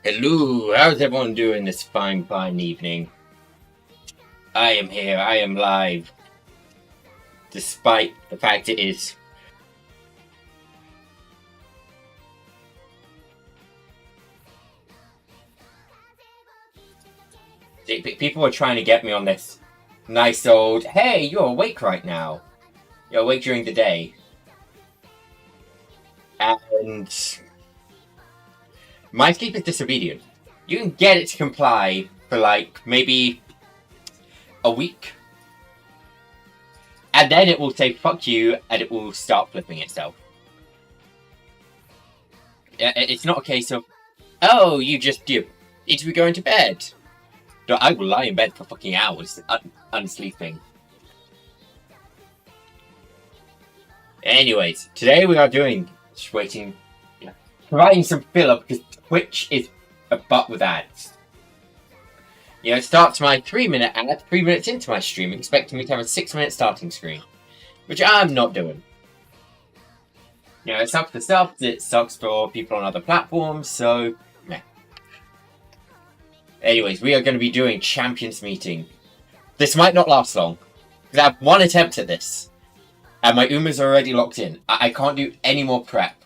Hello, how's everyone doing this fine evening? I am here, I am live. Despite the fact it is. People are trying to get me on this nice old, hey, you're awake right now. You're awake during the day. And my sleep is disobedient. You can get it to comply for like maybe a week. And then it will say fuck you and it will start flipping itself. It's not a case of, oh, you need to be going to bed. No, I will lie in bed for fucking hours, unsleeping. Anyways, today we are providing some filler because Twitch is a butt with ads. You know, it starts my 3-minute ad 3 minutes into my stream, expecting me to have a 6-minute starting screen, which I'm not doing. You know, it sucks for subs, it sucks for people on other platforms, so meh. Anyways, we are going to be doing Champions Meeting. This might not last long, because I have one attempt at this, and my Uma's already locked in. I can't do any more prep.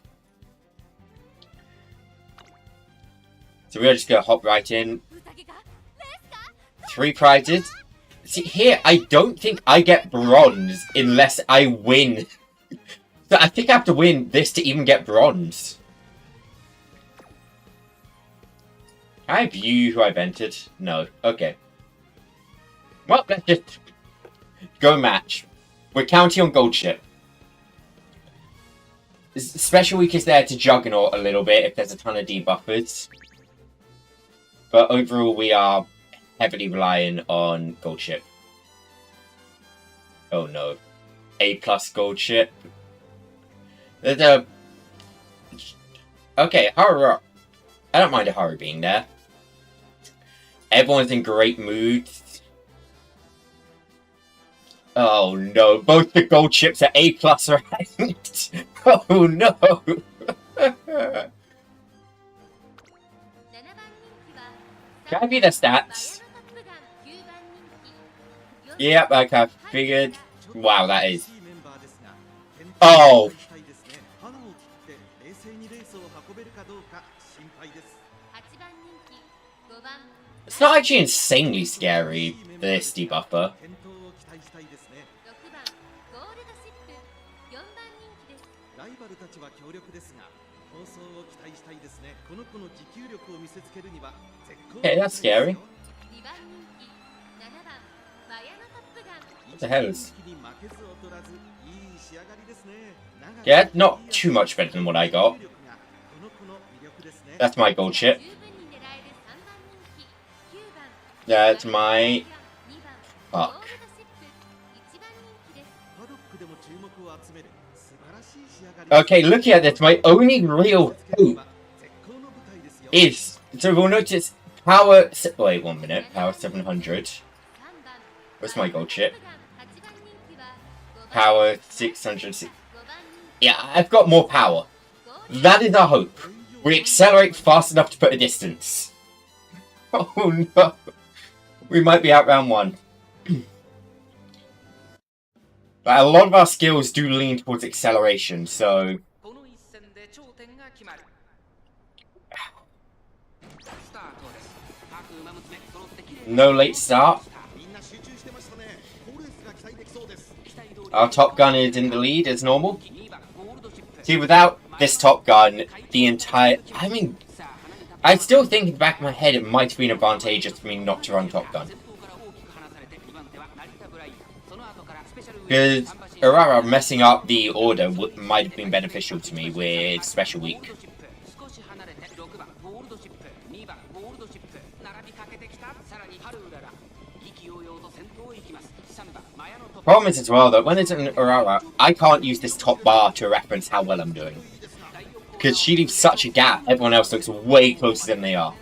So we're just going to hop right in. 3 prizes. See, here, I don't think I get bronze unless I win. So I think I have to win this to even get bronze. Can I view who I've entered? No. Okay. Well, let's just go match. We're counting on gold ship. Special week is there to juggernaut a little bit if there's a ton of debuffers. But overall, we are heavily relying on gold ship. Oh no. A+ gold ship. There's a... Okay, Haru. I don't mind a Haru being there. Everyone's in great mood. Oh no, both the gold ships are A+ ranked. Oh no. Can I be the stats? Yep, like I figured. Wow, that is. Oh! It's not actually insanely scary, this debuffer. Okay, that's scary. What the hell is... Yeah, not too much better than what I got. That's my gold ship. That's my... Fuck. Okay, looking at this, my only real hope is... So we'll notice power... Wait, 1 minute. Power 700. Where's my gold ship? Power 600... Yeah, I've got more power. That is our hope. We accelerate fast enough to put a distance. Oh no. We might be out round 1. But a lot of our skills do lean towards acceleration, so... No late start. Our Top Gun is in the lead as normal. See, without this Top Gun, the entire... I mean, I still think in the back of my head it might have been advantageous for me not to run Top Gun. Because Urara messing up the order might have been beneficial to me with Special Week. Problem is as well that when it's an Urara, I can't use this top bar to reference how well I'm doing. Because she leaves such a gap, everyone else looks way closer than they are.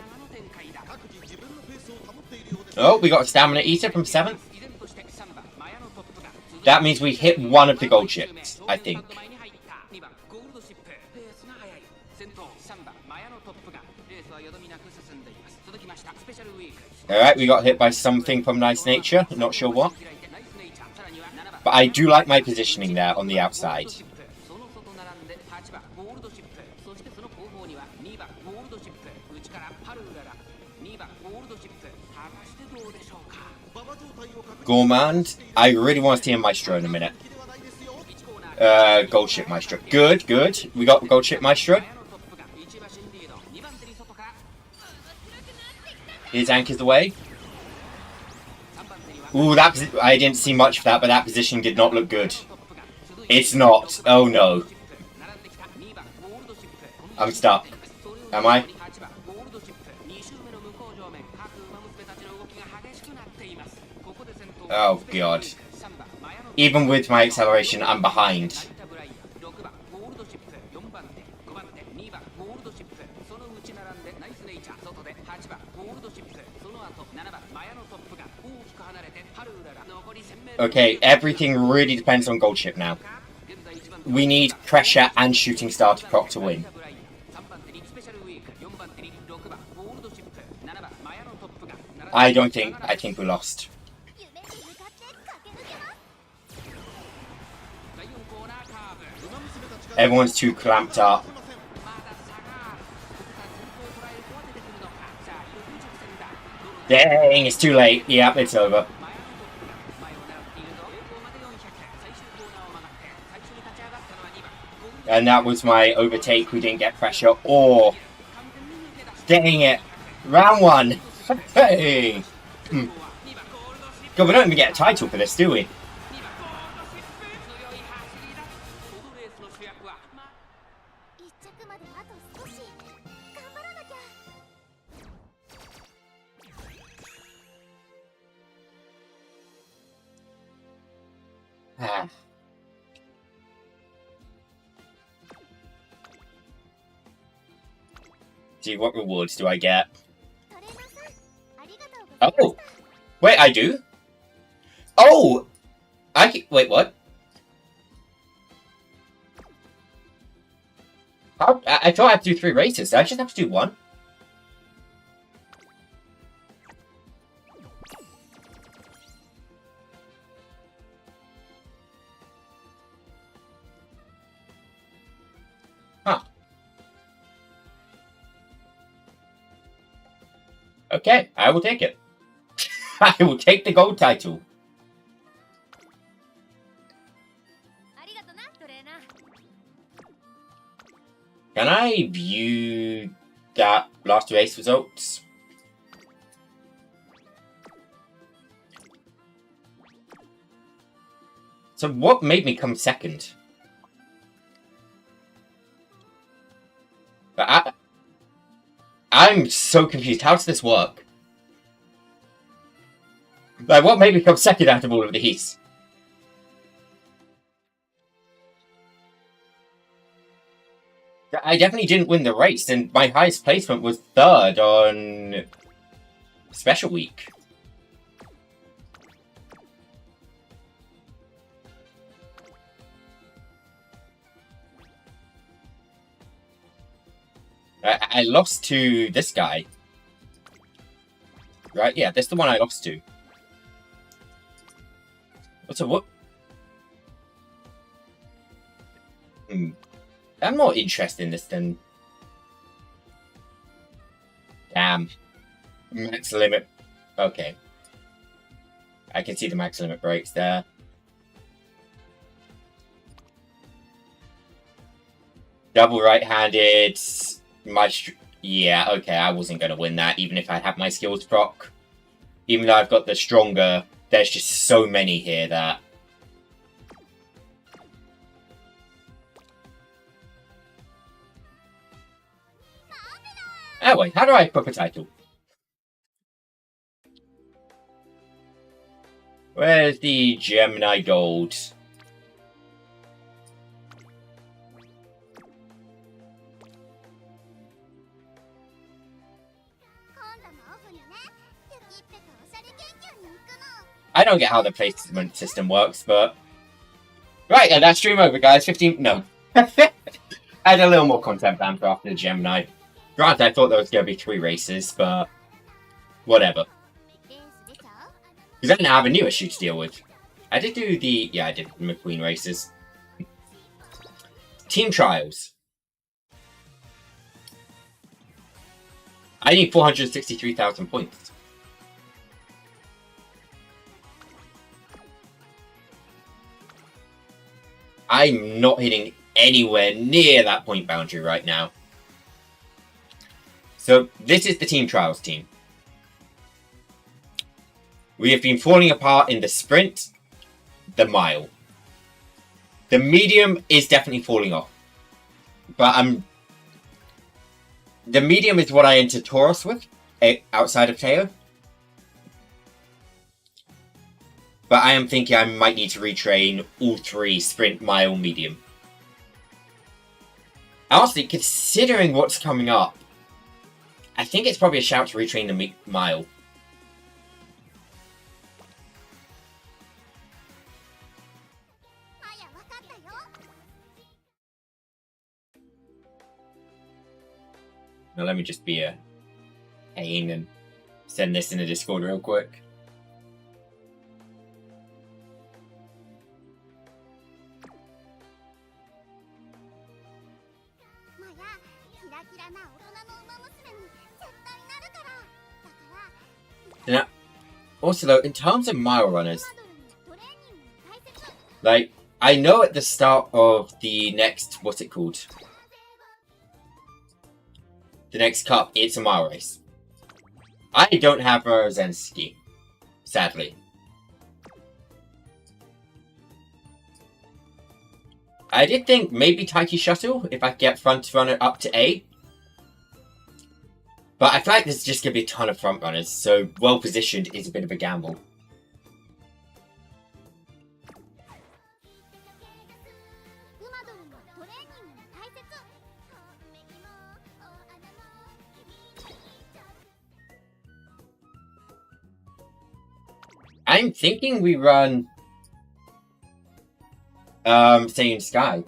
Oh, we got a Stamina Eater from 7th. That means we hit one of the gold ships, I think. Alright, we got hit by something from Nice Nature. Not sure what. But I do like my positioning there on the outside. Gourmand. I really want to see a Maestro in a minute. Gold Ship Maestro. Good, good. We got Gold Ship Maestro. His anchor's away. Ooh, I didn't see much of that, but that position did not look good. It's not. Oh no. I'm stuck. Am I? Oh god. Even with my acceleration, I'm behind. Okay, everything really depends on Gold Ship now. We need pressure and shooting star to proc to win. I think we lost. Everyone's too clamped up. Dang, it's too late. Yep, it's over. And that was my overtake. We didn't get pressure. Or, dang it. Round one. Hey. God, we don't even get a title for this, do we? See, what rewards do I get? Oh! Wait, I do? Oh! Wait, what? I thought I had to do 3 races. Did I just have to do 1? Huh. Okay, I will take it. I will take the gold title. Can I view that last race results? So what made me come second? But I'm so confused. How does this work? Like, what made me come second out of all of these? I definitely didn't win the race, and my highest placement was 3rd on Special Week. I lost to this guy. Right? Yeah, that's the one I lost to. So what? I'm more interested in this than... Damn. Max limit. Okay. I can see the max limit breaks there. Double right-handed. Yeah, okay, I wasn't going to win that, even if I had my skills proc. Even though I've got the stronger, there's just so many here that... Oh wait, how do I book a title? Where's the Gemini Gold? I don't get how the placement system works, but... Right, and that's stream over, guys. 15... No. I had a little more content planned for after the Gemini. Granted, I thought there was going to be 3 races, but... Whatever. Because I now have a new issue to deal with. I did do the... Yeah, I did McQueen races. Team Trials. I need 463,000 points. I'm not hitting anywhere near that point boundary right now. So, this is the Team Trials team. We have been falling apart in the sprint, the mile. The medium is definitely falling off. But the medium is what I enter Tauros with, outside of Teo. But I am thinking I might need to retrain all three sprint, mile, medium. Honestly, considering what's coming up, I think it's probably a shout to retrain the mile. Now let me just be a pain and send this in the Discord real quick. Now, also though, in terms of mile runners, like, I know at the start of the next, what's it called? The next cup, it's a mile race. I don't have Rozensky, sadly. I did think maybe Taiki Shuttle, if I could get front runner up to A. But I feel like there's just going to be a ton of front runners, so well positioned is a bit of a gamble. I'm thinking we run Saiyan Sky.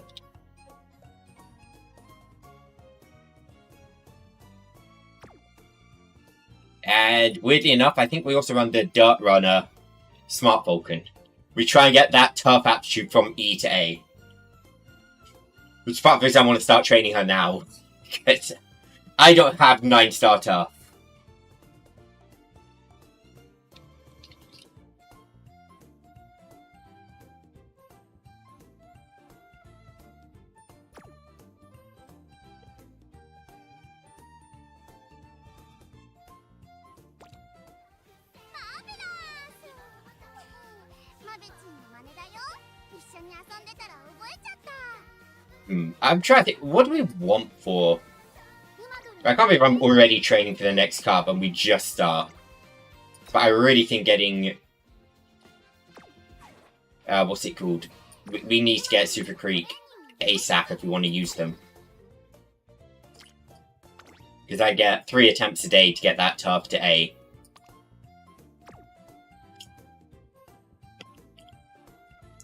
And weirdly enough, I think we also run the Dirt Runner Smart Vulcan. We try and get that tough aptitude from E to A. Which is part of the reason I want to start training her now. Because I don't have 9-star tough. I'm trying to think, what do we want for... I can't believe I'm already training for the next cup and we just start. But I really think getting... what's it called? We need to get Super Creek ASAP if we want to use them. Because I get 3 attempts a day to get that tough to A.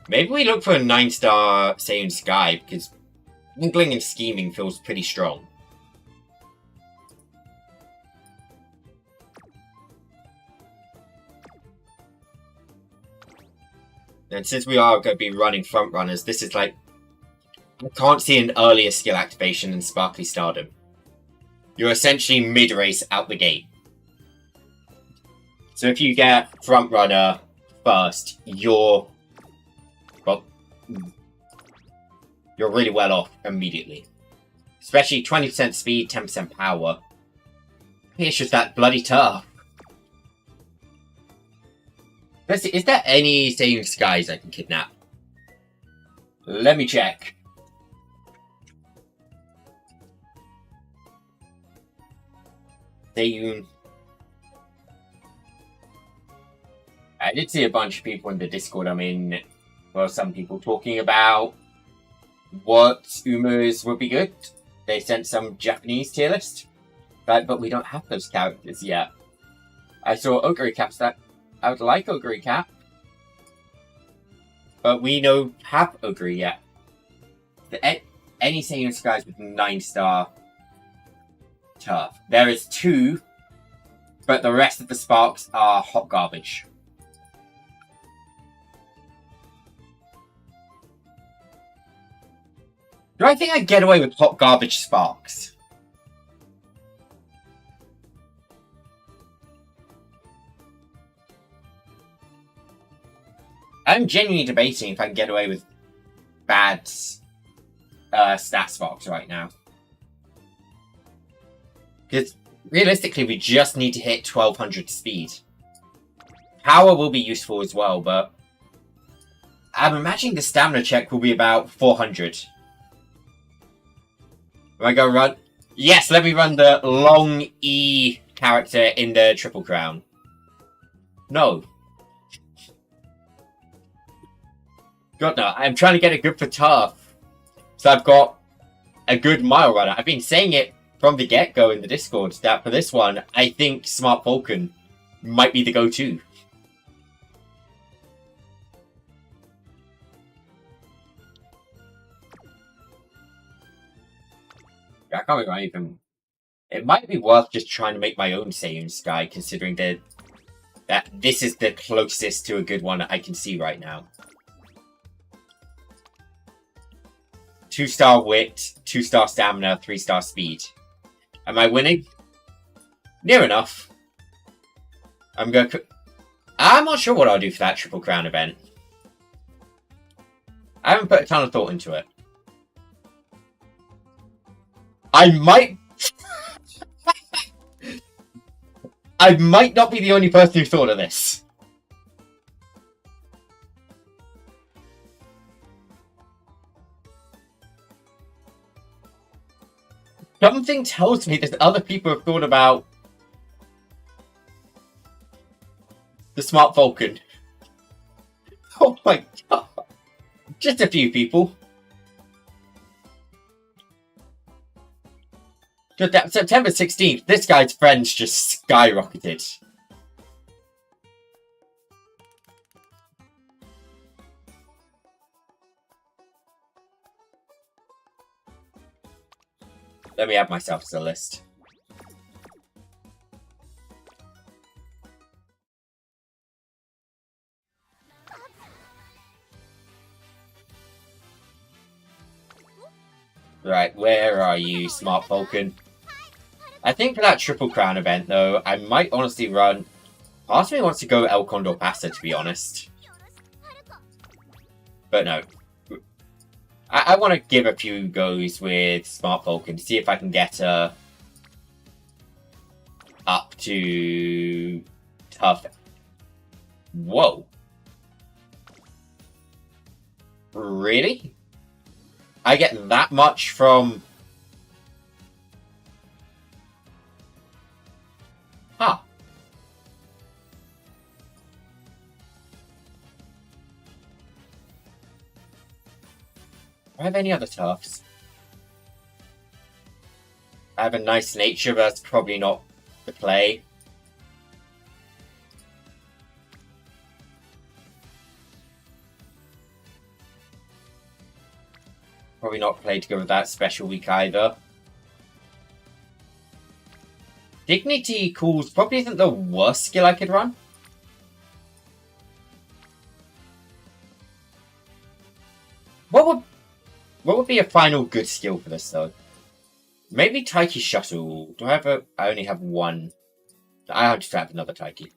Maybe we look for a 9-star Saiyan Sky, because Inkling and Scheming feels pretty strong. And since we are going to be running front runners, this is like... I can't see an earlier skill activation than Sparkly Stardom. You're essentially mid-race out the gate. So if you get front runner first, you're... well, you're really well off immediately. Especially 20% speed, 10% power. It's just that bloody tough. Let's see, is there any Saiyan Skies I can kidnap? Let me check. Saiyan. I did see a bunch of people in the Discord I'm in. Well, some people talking about what Umas would be good. They sent some Japanese tier list. But we don't have those characters yet. I saw Ogre Caps that I would like Ogre Cap. But we don't have Ogre yet. Any Saiyan Skies with 9-star tough. There is 2, but the rest of the Sparks are hot garbage. Do I think I get away with hot garbage sparks? I'm genuinely debating if I can get away with bad stat sparks right now. Because realistically, we just need to hit 1200 speed. Power will be useful as well, but I'm imagining the stamina check will be about 400. Am I going to run? Yes, let me run the long E character in the Triple Crown. No. God, no. I'm trying to get a good for tough. So I've got a good mile runner. I've been saying it from the get-go in the Discord that for this one, I think Smart Falcon might be the go-to. I can't remember anything. It might be worth just trying to make my own Saiyan Sky, considering that this is the closest to a good one I can see right now. 2-star wit, 2-star stamina, 3-star speed. Am I winning? Near enough. I'm not sure what I'll do for that Triple Crown event. I haven't put a ton of thought into it. I might not be the only person who thought of this. Something tells me that other people have thought about the Smart Falcon. Oh my god. Just a few people. September 16th, this guy's friends just skyrocketed. Let me add myself to the list. Right, where are you, Smart Falcon? I think for that Triple Crown event, though, I might honestly run... Part of me wants to go El Condor Pasta, to be honest. But no. I want to give a few goes with Smart Falcon to see if I can get her up to tough. Whoa. Really? I get that much from... Huh. Do I have any other toughs? I have a nice nature, but that's probably not the play. Probably not play to go with that special week either. Dignity Calls probably isn't the worst skill I could run. What would be a final good skill for this though? Maybe Taiki Shuttle. Do I have a... I only have one. I have to have another Taiki.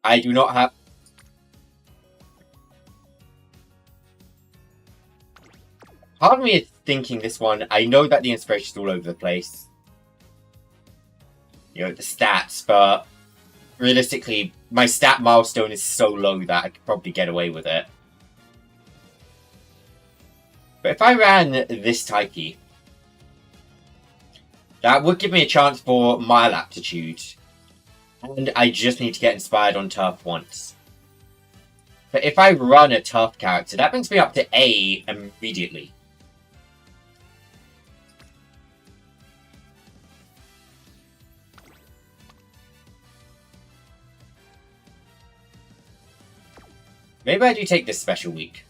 I do not have... Part of me is thinking this one, I know that the inspiration is all over the place. You know, the stats, but realistically, my stat milestone is so low that I could probably get away with it. But if I ran this Taiki, that would give me a chance for mile aptitude. And I just need to get inspired on turf once. But if I run a turf character, that brings me up to A immediately. Maybe I do take this special week.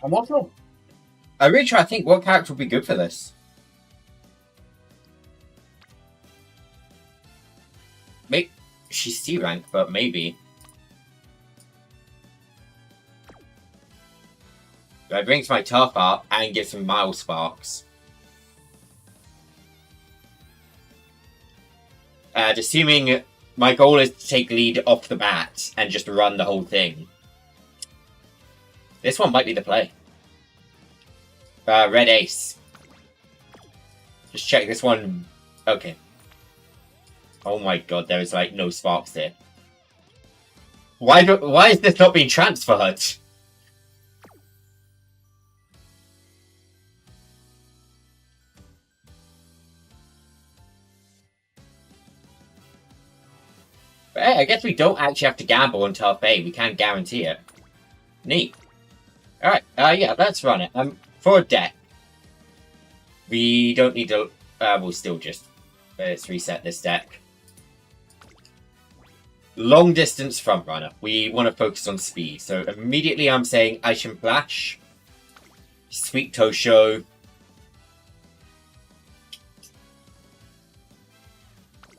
I'm not sure. I really try to think what character would be good for this. Maybe she's C rank, but maybe. I brings my Turf up and gives him Mild Sparks. Assuming my goal is to take lead off the bat and just run the whole thing. This one might be the play. Red Ace. Just check this one. Okay. Oh my god, there is like no sparks there. Why is this not being transferred? But hey, I guess we don't actually have to gamble on Turf A. We can guarantee it. Neat. Alright, yeah, let's run it. For a deck, we don't need to... we'll still just... let's reset this deck. Long distance front runner. We want to focus on speed. So immediately I'm saying Aishin Flash. Sweet Tosho.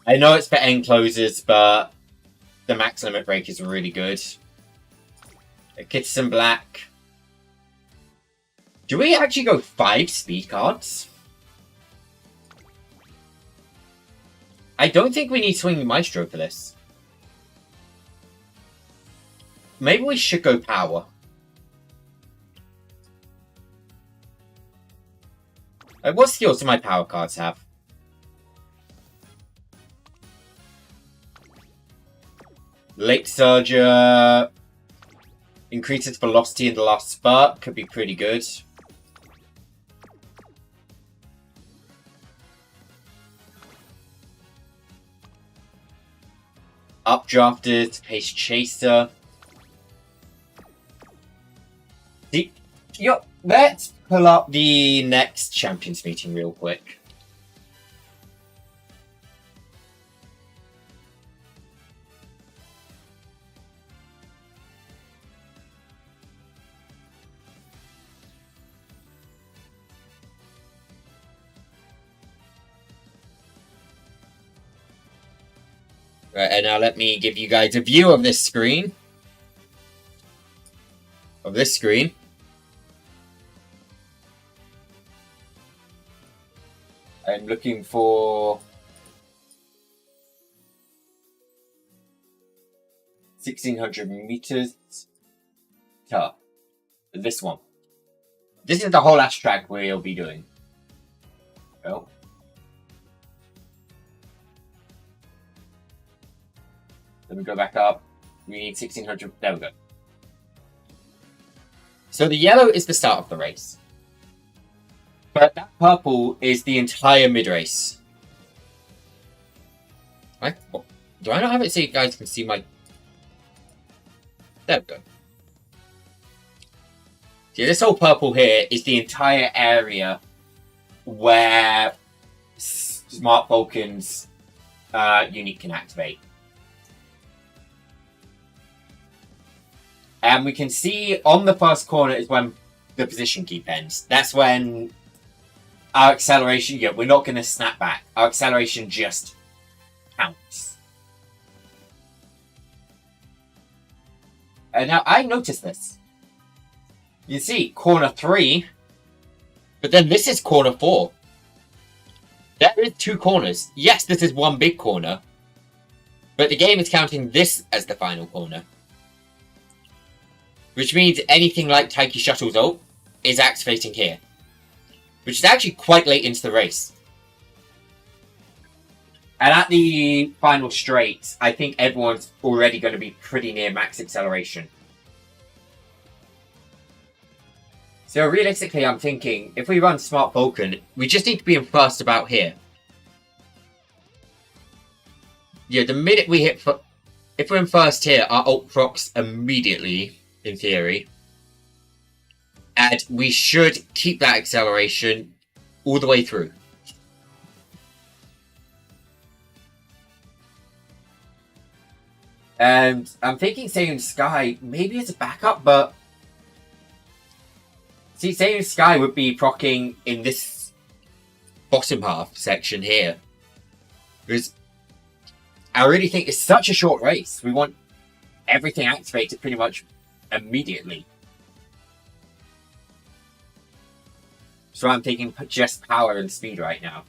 I know it's for end closers, but the max limit break is really good. Kitson Black. Do we actually go 5 speed cards? I don't think we need Swinging Maestro for this. Maybe we should go Power. What skills do my Power cards have? Late Surger. Increases velocity in the last spurt. Could be pretty good. Updrafted. Pace Chaser. Yup. Let's pull up the next Champions meeting real quick. Right, and now let me give you guys a view of this screen. I'm looking for 1600 meters. Tough. This one. This is the whole last track we'll be doing. Oh. Let me go back up. We need 1600. There we go. So the yellow is the start of the race. But that purple is the entire mid-race. Do I not have it so you guys can see my... There we go. See, this whole purple here is the entire area where Smart Vulcan's unique can activate. And we can see on the first corner is when the position keep ends. That's when our acceleration, yeah, we're not going to snap back. Our acceleration just counts. And now I noticed this. You see, corner 3, but then this is corner 4. There is 2 corners. Yes, this is one big corner, but the game is counting this as the final corner. Which means anything like Taiki Shuttle's ult is activating here. Which is actually quite late into the race. And at the final straight, I think everyone's already going to be pretty near max acceleration. So realistically, I'm thinking, if we run Smart Vulcan, we just need to be in first about here. Yeah, the minute we hit... If we're in first here, our ult procs immediately, in theory. And we should keep that acceleration all the way through. And I'm thinking Saiyan Sky maybe as a backup, but... See, Saiyan Sky would be proccing in this bottom half section here. Because I really think it's such a short race. We want everything activated pretty much immediately. So I'm taking just power and speed right now.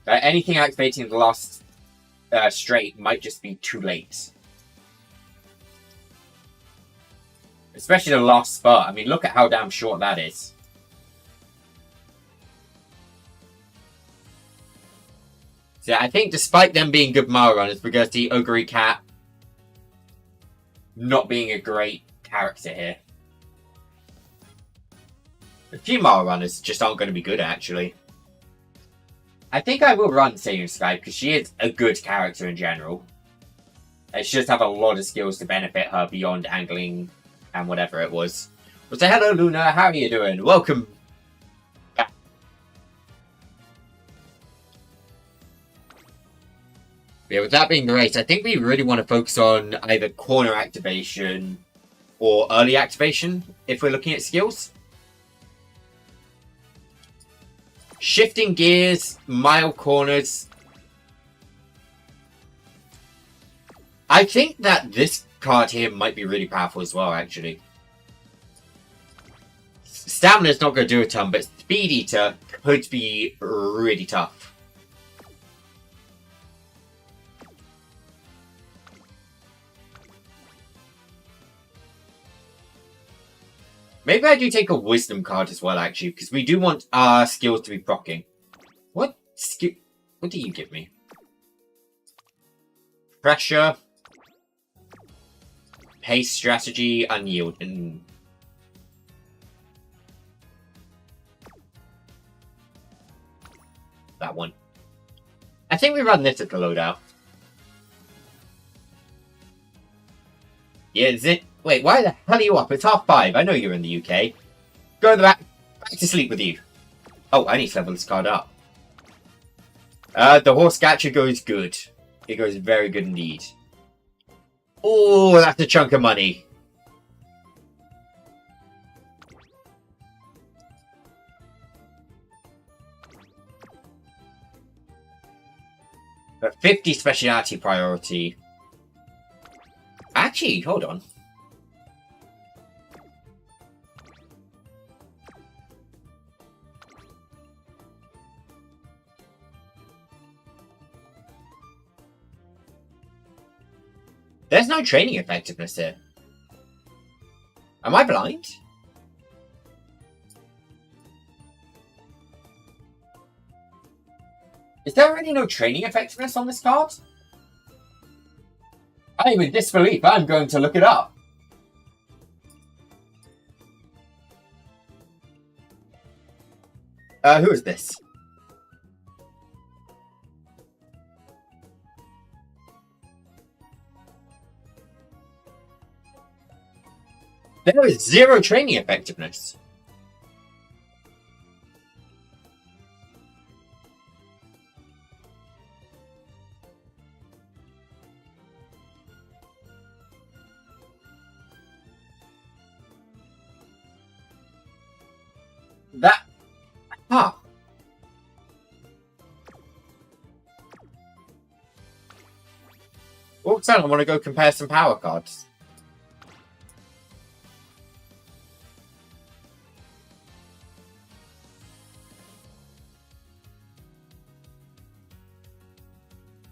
Anything activating in the last straight might just be too late. Especially the last spurt. I mean, look at how damn short that is. So yeah, I think despite them being good mile runners, we're going to see Ogre Cat not being a great character here. A few mile runners just aren't going to be good, actually. I think I will run Saving Sky because she is a good character in general. And she does have a lot of skills to benefit her beyond angling and whatever it was. But so hello Luna, how are you doing? Welcome back. Yeah, with that being the race, I think we really want to focus on either corner activation or early activation if we're looking at skills. Shifting gears, mile corners. I think that this card here might be really powerful as well, actually. Stamina's not going to do a ton, but Speed Eater could be really tough. Maybe I do take a Wisdom card as well, actually, because we do want our skills to be proccing. What skill? What do you give me? Pressure. Pace, strategy, unyielding. That one. I think we run this at the loadout. Yeah, is it? Wait, why the hell are you up? It's 5:30. I know you're in the UK. Go to the back to sleep with you. Oh, I need to level this card up. The horse gacha goes good. It goes very good indeed. Oh, that's a chunk of money. But 50 speciality priority. Actually, hold on. There's no training effectiveness here. Am I blind? Is there really no training effectiveness on this card? I'm in disbelief. I'm going to look it up. Who is this? There is zero training effectiveness. That... Huh. Well, so I want to go compare some power cards.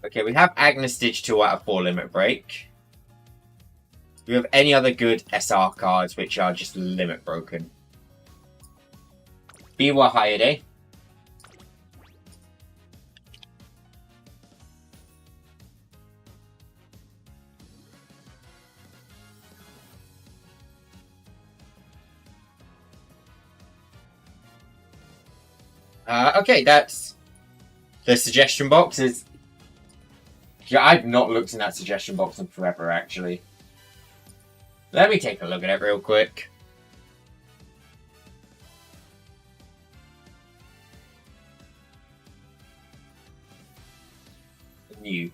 Okay, we have Agnes Stitch 2 out of 4 limit break. Do we have any other good SR cards which are just limit broken? Biwa Hayade. Okay, that's the suggestion box is... Yeah, I've not looked in that suggestion box in forever, actually. Let me take a look at it real quick. New.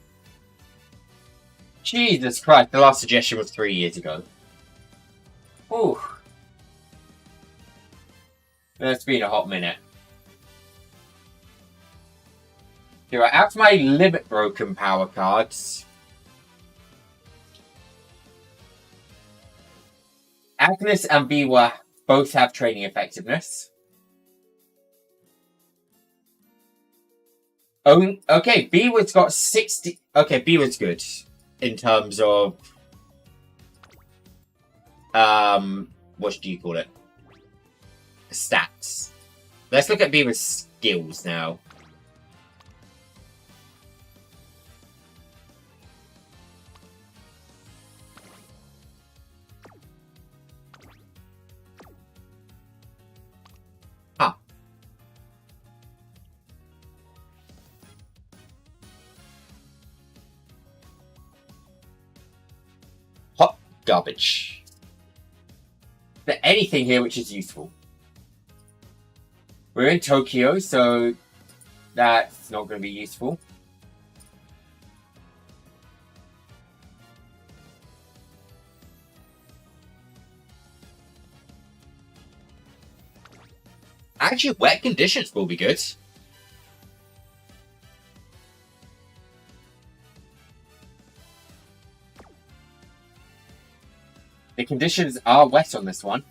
Jesus Christ, the last suggestion was 3 years ago. Ooh. It's been a hot minute. Here, out my limit broken power cards. Agnes and Biwa both have training effectiveness. Oh, okay, Biwa's got 60. Okay, Biwa's good in terms of what do you call it? Stats. Let's look at Biwa's skills now. Huh. Hot garbage. Is there anything here which is useful? We're in Tokyo, so that's not going to be useful. Actually, wet conditions will be good. The conditions are wet on this one.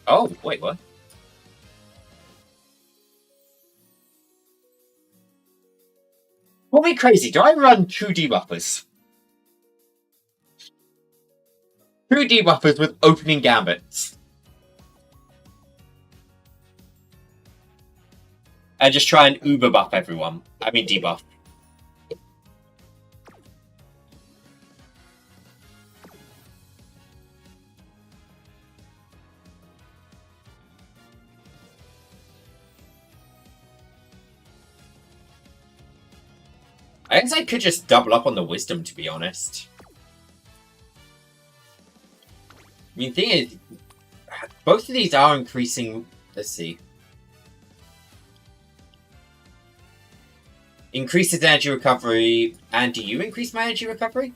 Oh, wait, what? Call me crazy, do I run 2 debuffers? 2 debuffers with opening gambits. And just try and uber buff everyone. I mean debuff. I guess I could just double up on the wisdom, to be honest. I mean, the thing is, both of these are increasing. Let's see. Increases energy recovery. And do you increase my energy recovery?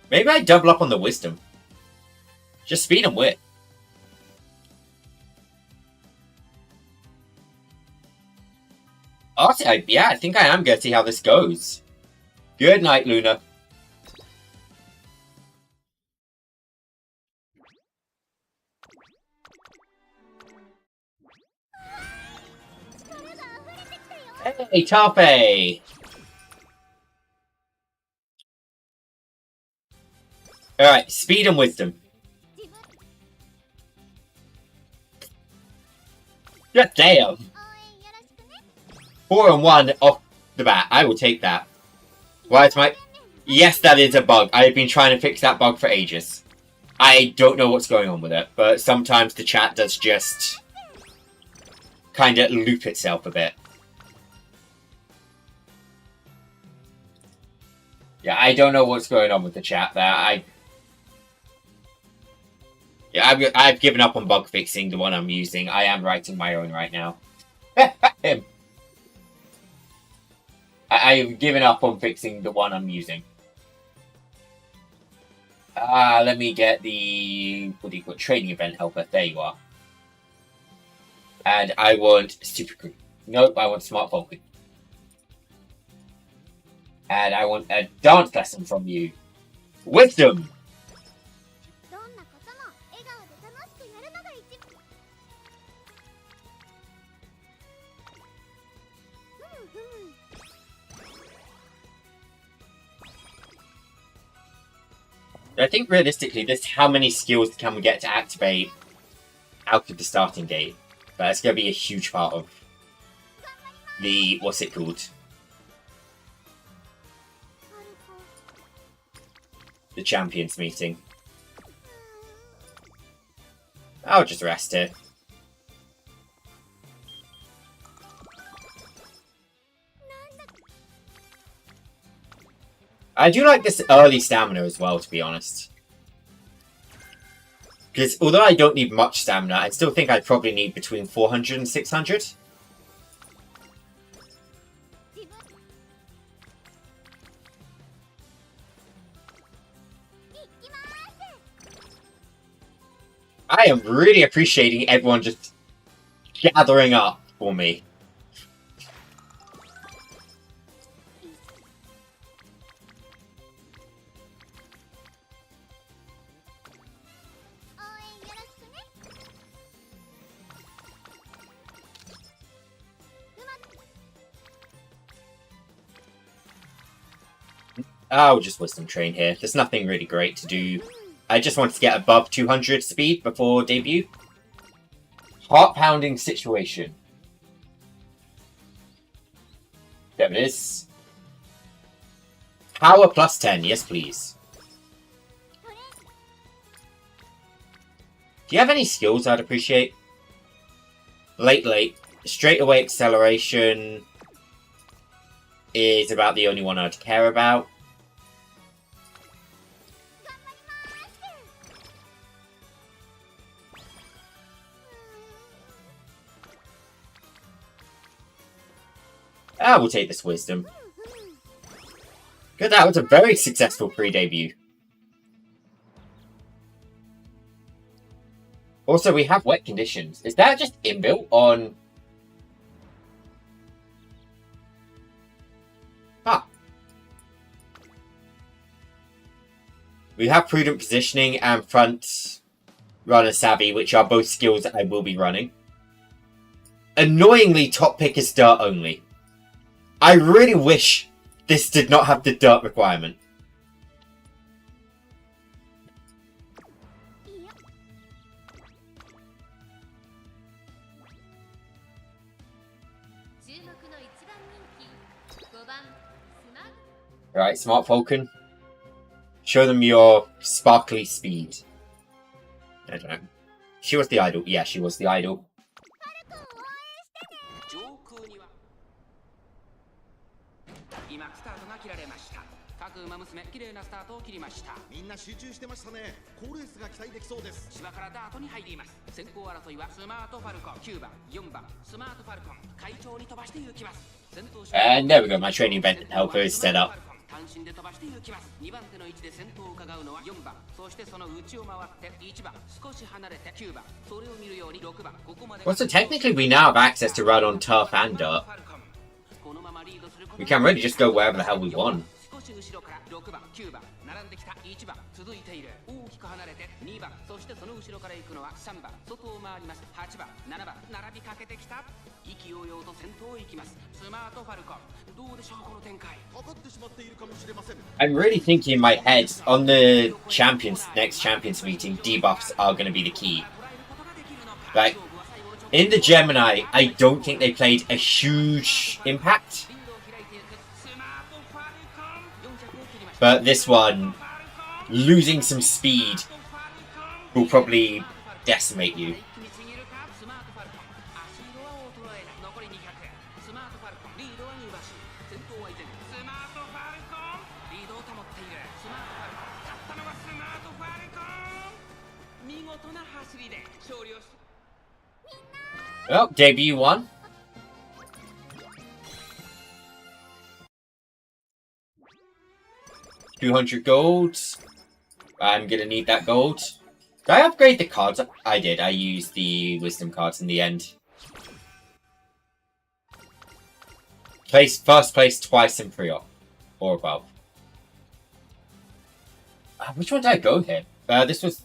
Maybe I double up on the wisdom. Just speed and wit. Honestly, yeah, I think I am going to see how this goes. Good night, Luna. Hey, Tape! Alright, speed and wisdom. God damn! 4 and 1 off the bat. I will take that. Why is my... Yes, that is a bug. I've been trying to fix that bug for ages. I don't know what's going on with it, but sometimes the chat does just kind of loop itself a bit. Yeah, I don't know what's going on with the chat there. I've given up on bug fixing the one I'm using. I am writing my own right now. I've given up on fixing the one I'm using. Let me get the... What do you call it? Training event helper. There you are. And I want Super Crew. Nope, I want Smartphone Crew. And I want a dance lesson from you. Wisdom! I think realistically, this how many skills can we get to activate out of the starting gate? But it's going to be a huge part of the, what's it called? The Champions meeting. I'll just rest here. I do like this early stamina as well, to be honest. Because although I don't need much stamina, I still think I probably need between 400 and 600. I am really appreciating everyone just gathering up for me. I'll just Wisdom Train here. There's nothing really great to do. I just wanted to get above 200 speed before debut. Heart-pounding situation. There it is. Power plus 10, yes please. Do you have any skills I'd appreciate? Late. Straight away acceleration is about the only one I'd care about. I will take this wisdom. Good, that was a very successful pre-debut. Also, we have wet conditions. Is that just inbuilt on... Ah. We have prudent positioning and front runner savvy, which are both skills that I will be running. Annoyingly, top pick is dirt only. I really wish this did not have the dirt requirement. Right, Smart Falcon. Show them your sparkly speed. I don't know. She was the idol. Yeah, she was the idol. 各馬娘綺麗なスタートを切りました。みんな集中してましたね。好レースが期待できそうです。芝からダートに入ります。先行争いはスマートファルコン9番4番スマートファルコン快調に飛ばして行きます。And there we go, my training event helper is set up. 単身で飛ばして行きます。2番手の位置で先頭を伺うのは4番。そしてその内を回って1番。少し離れて9番。それを見るように6番。ここまで。Well, so technically we now have access to run on turf and dirt. We can really just go wherever the hell we want. 後ろから6番9番並んできた1番続いている大きく離れて2番そしてその後ろから行くのは3番外を回ります8番7番並びかけてきた意気揚々と先頭へ行きますスマートファルコンどうでしょうこの展開かかってしまっているかもしれません I'm really thinking in my head on the next champions meeting debuffs are going to be the key. Like in the Gemini I don't think they played a huge impact. But this one, losing some speed will probably decimate you. Oh, debut one. $200 gold. I'm gonna need that gold. Did I upgrade the cards? I did. I used the wisdom cards in the end. First place twice in pre-op. Or above. Which one did I go here? This was...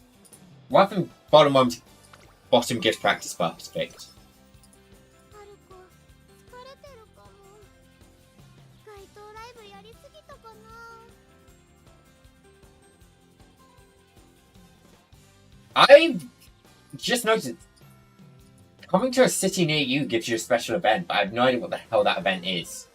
One from bottom gives practice buffs picked. I just noticed coming to a city near you gives you a special event, but I have no idea what the hell that event is.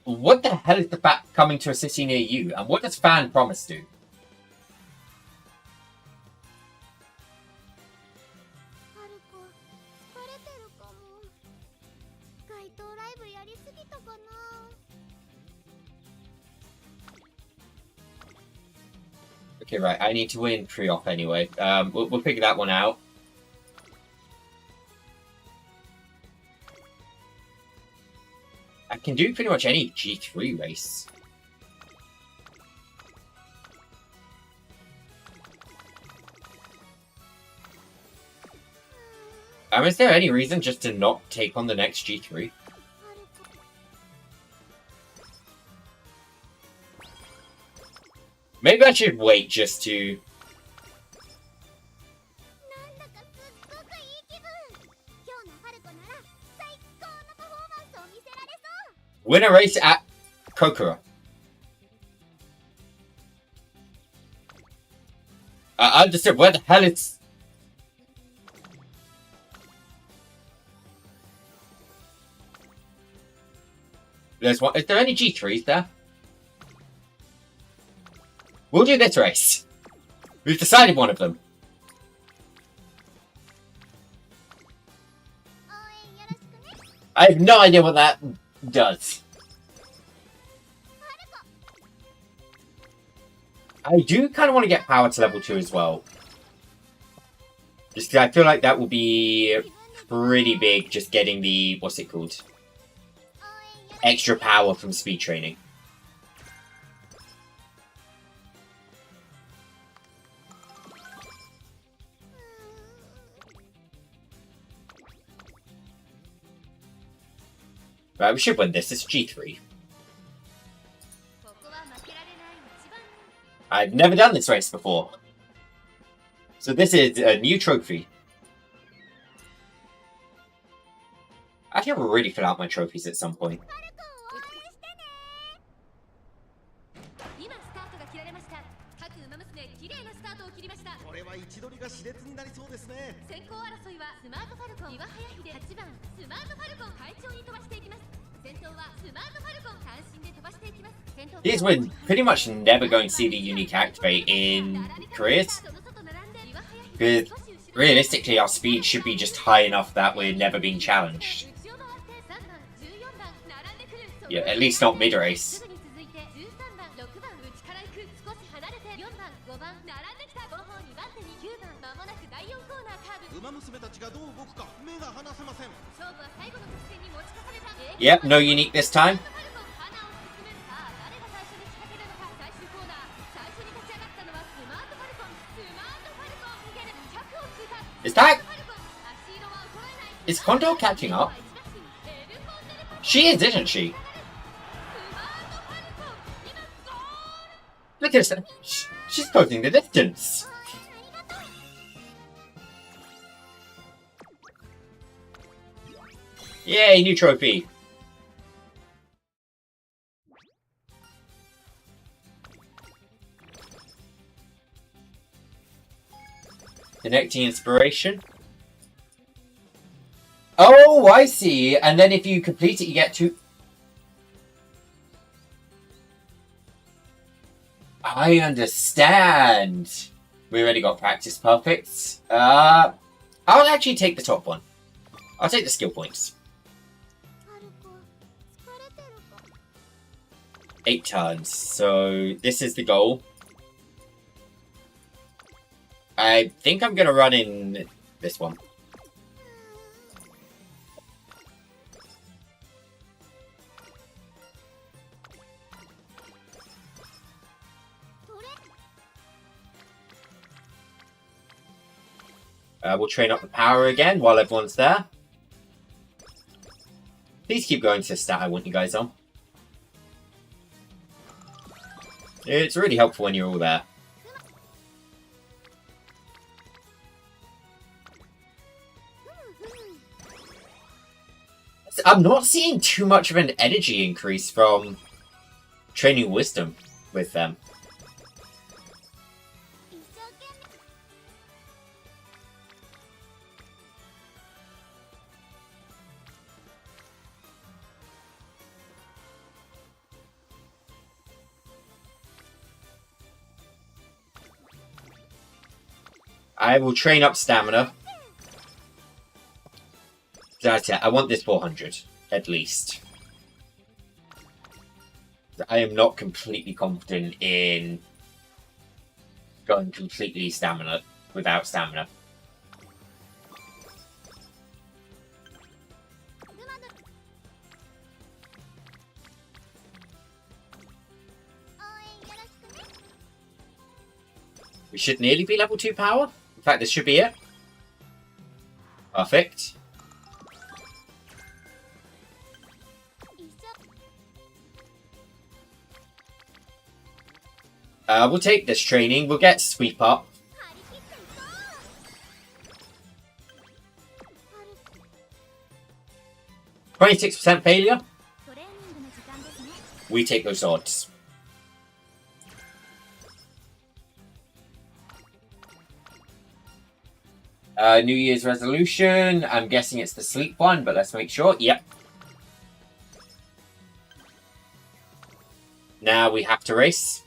What the hell is the fact coming to a city near you, and what does Fan Promise do? Okay, right. I need to win pre-op anyway. We'll figure that one out. I can do pretty much any G3 race. Is there any reason just to not take on the next G3? Maybe I should wait just to... win a race at Kokura. I understood. Where the hell is... There's one. Is there any G3s there? We'll do this race. We've decided one of them. I have no idea what that does. I do kind of want to get power to level 2 as well. Just because I feel like that will be pretty big, just getting the... what's it called? Extra power from speed training. Right, we should win this. It's G3. I've never done this race before. So this is a new trophy. I think I'll really fill out my trophies at some point. These we're pretty much never going to see the unique activate in careers. Because realistically our speed should be just high enough that we're never being challenged. Yeah, at least not mid-race. Yep, no unique this time. Is that... is Kondo catching up? She is, isn't she? Look at her. She's closing the distance. Yay, new trophy. Connecting inspiration. Oh, I see. And then if you complete it, you get to... I understand. We already got practice perfect. I'll actually take the top one. I'll take the skill points. 8 turns. So this is the goal. I think I'm going to run in this one. We'll train up the power again while everyone's there. Please keep going to the stat I want you guys on. It's really helpful when you're all there. I'm not seeing too much of an energy increase from training wisdom with them. I will train up stamina. That's it. I want this 400, at least. I am not completely confident in going completely stamina without stamina. We should nearly be level 2 power. In fact, this should be it. Perfect. We'll take this training. We'll get sweep up. 26% failure. We take those odds. New Year's resolution. I'm guessing it's the sleep one, but let's make sure. Yep. Now we have to race.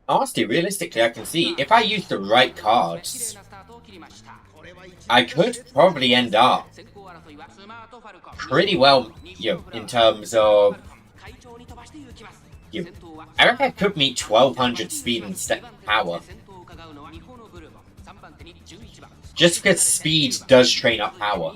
Honestly, realistically, I can see if I use the right cards, I could probably end up pretty well, in terms of, I reckon I could meet 1200 speed and power. Just because speed does train up power.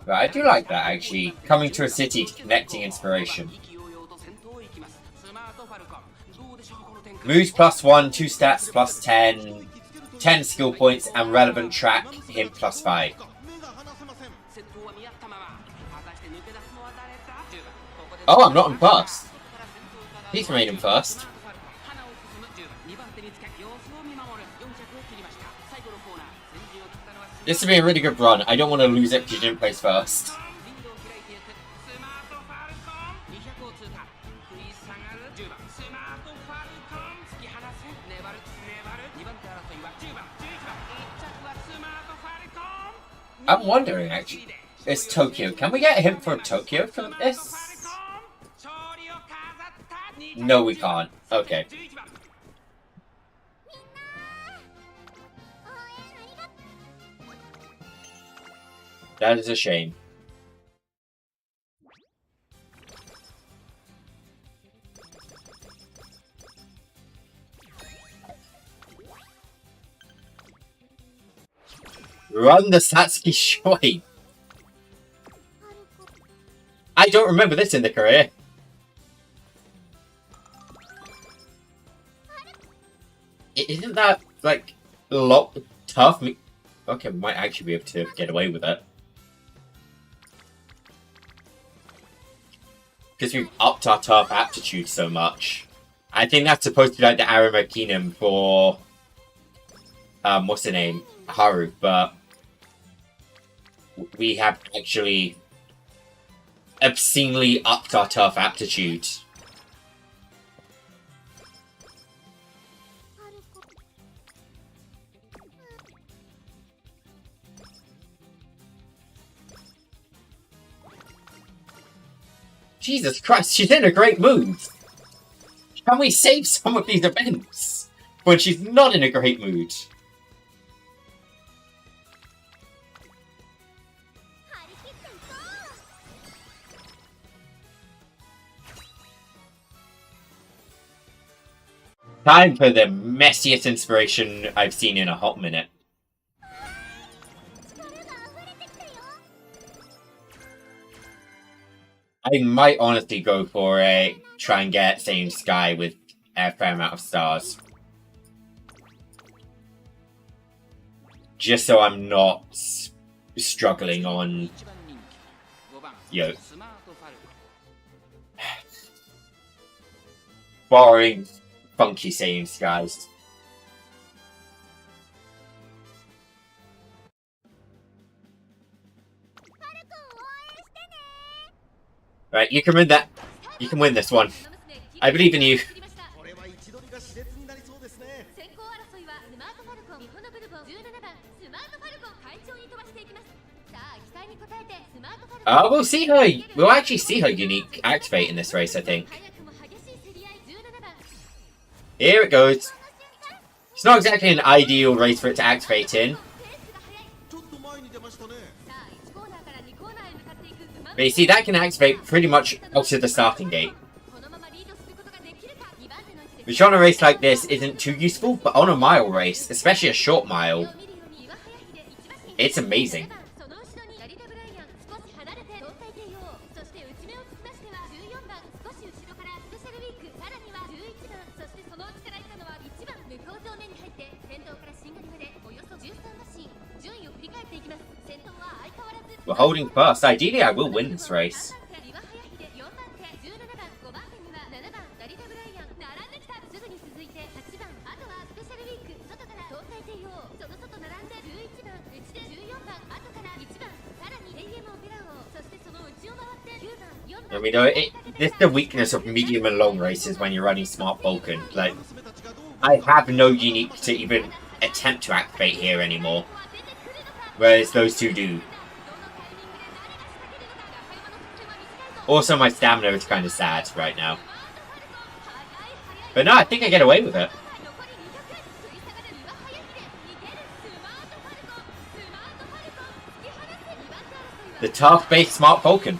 Right, I do like that actually. Coming to a city, connecting inspiration. Moves +1, 2 stats +10, 10 skill points, and relevant track him +5. Oh, I'm not in first. He's made him first. This will be a really good run. I don't want to lose it because you didn't place first. I'm wondering, actually, it's Tokyo. Can we get a hint for Tokyo for this? No, we can't. Okay. That is a shame. Run the Satsuki Shoin. I don't remember this in the career. Isn't that, like, a lot tough? Okay, we might actually be able to get away with it. Because we've upped our tough aptitude so much. I think that's supposed to be like the Aramakinum for... what's the name? Haru, but... we have actually obscenely upped our tough aptitude. Jesus Christ, she's in a great mood! Can we save some of these events when she's not in a great mood? Time for the messiest inspiration I've seen in a hot minute. I might honestly go for a try and get same sky with a fair amount of stars. Just so I'm not struggling on... barring funky same skies. Right, you can win that. You can win this one. I believe in you. We'll see her. We'll actually see her unique activate in this race, I think. Here it goes. It's not exactly an ideal race for it to activate in. But you see, that can activate pretty much out to the starting gate. Which on a race like this isn't too useful, but on a mile race, especially a short mile, it's amazing. We're holding first. Ideally, I will win this race. And we know this is the weakness of medium and long races when you're running Smart Vulcan. Like, I have no unique to even attempt to activate here anymore, whereas those two do. Also, my stamina is kind of sad right now. But no, I think I get away with it. The tough-based Smart Vulcan.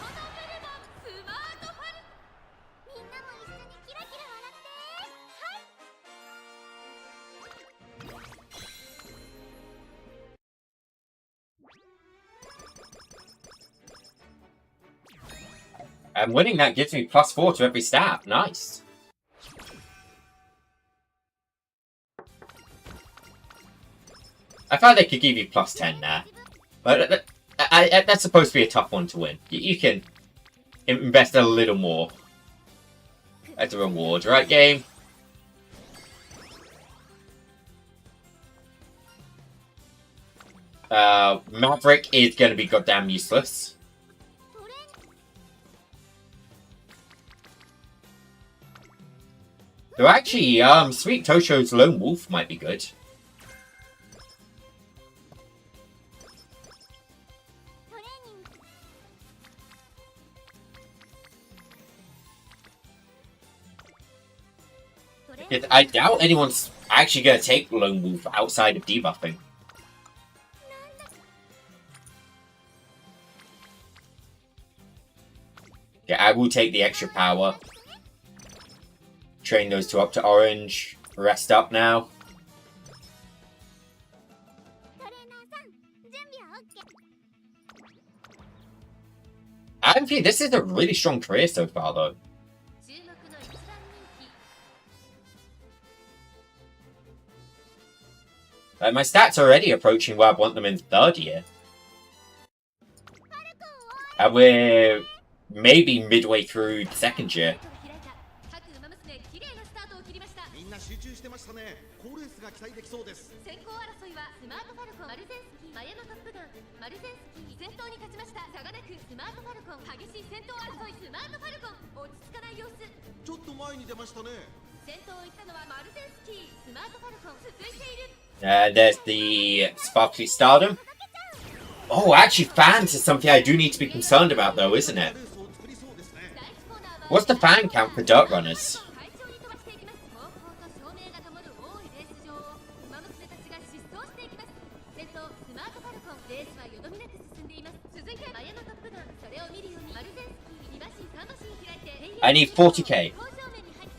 And winning that gives me +4 to every stat. Nice. I thought they could give you +10 there. But that's supposed to be a tough one to win. You can invest a little more as a reward, right, game? Maverick is going to be goddamn useless. Though actually, Sweet Tosho's Lone Wolf might be good. Because I doubt anyone's actually going to take Lone Wolf outside of debuffing. Yeah, I will take the extra power. Train those two up to orange. Rest up now. I think this is a really strong career so far, though. Like, my stats are already approaching where I want them in third year. And we're maybe midway through the second year. There's the Sparkly Stardom. Oh, actually, fans is something I do need to be concerned about, though, isn't it? What's the fan count for dirt runners? I need 40k.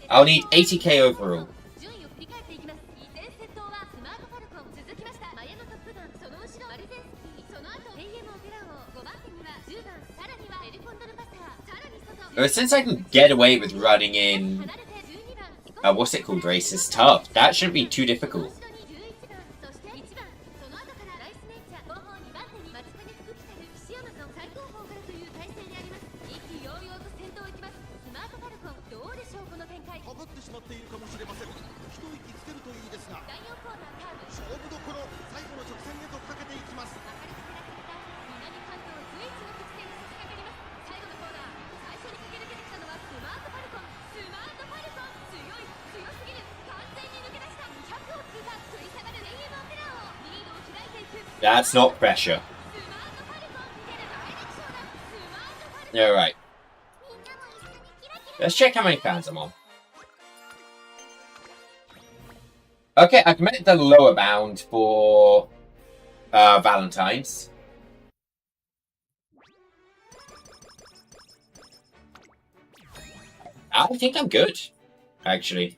I'll need 80k overall. Since I can get away with running in, what's it called, races, tough, that shouldn't be too difficult. That's not pressure. Alright. Let's check how many fans I'm on. Okay, I've met the lower bound for Valentine's. I think I'm good, actually.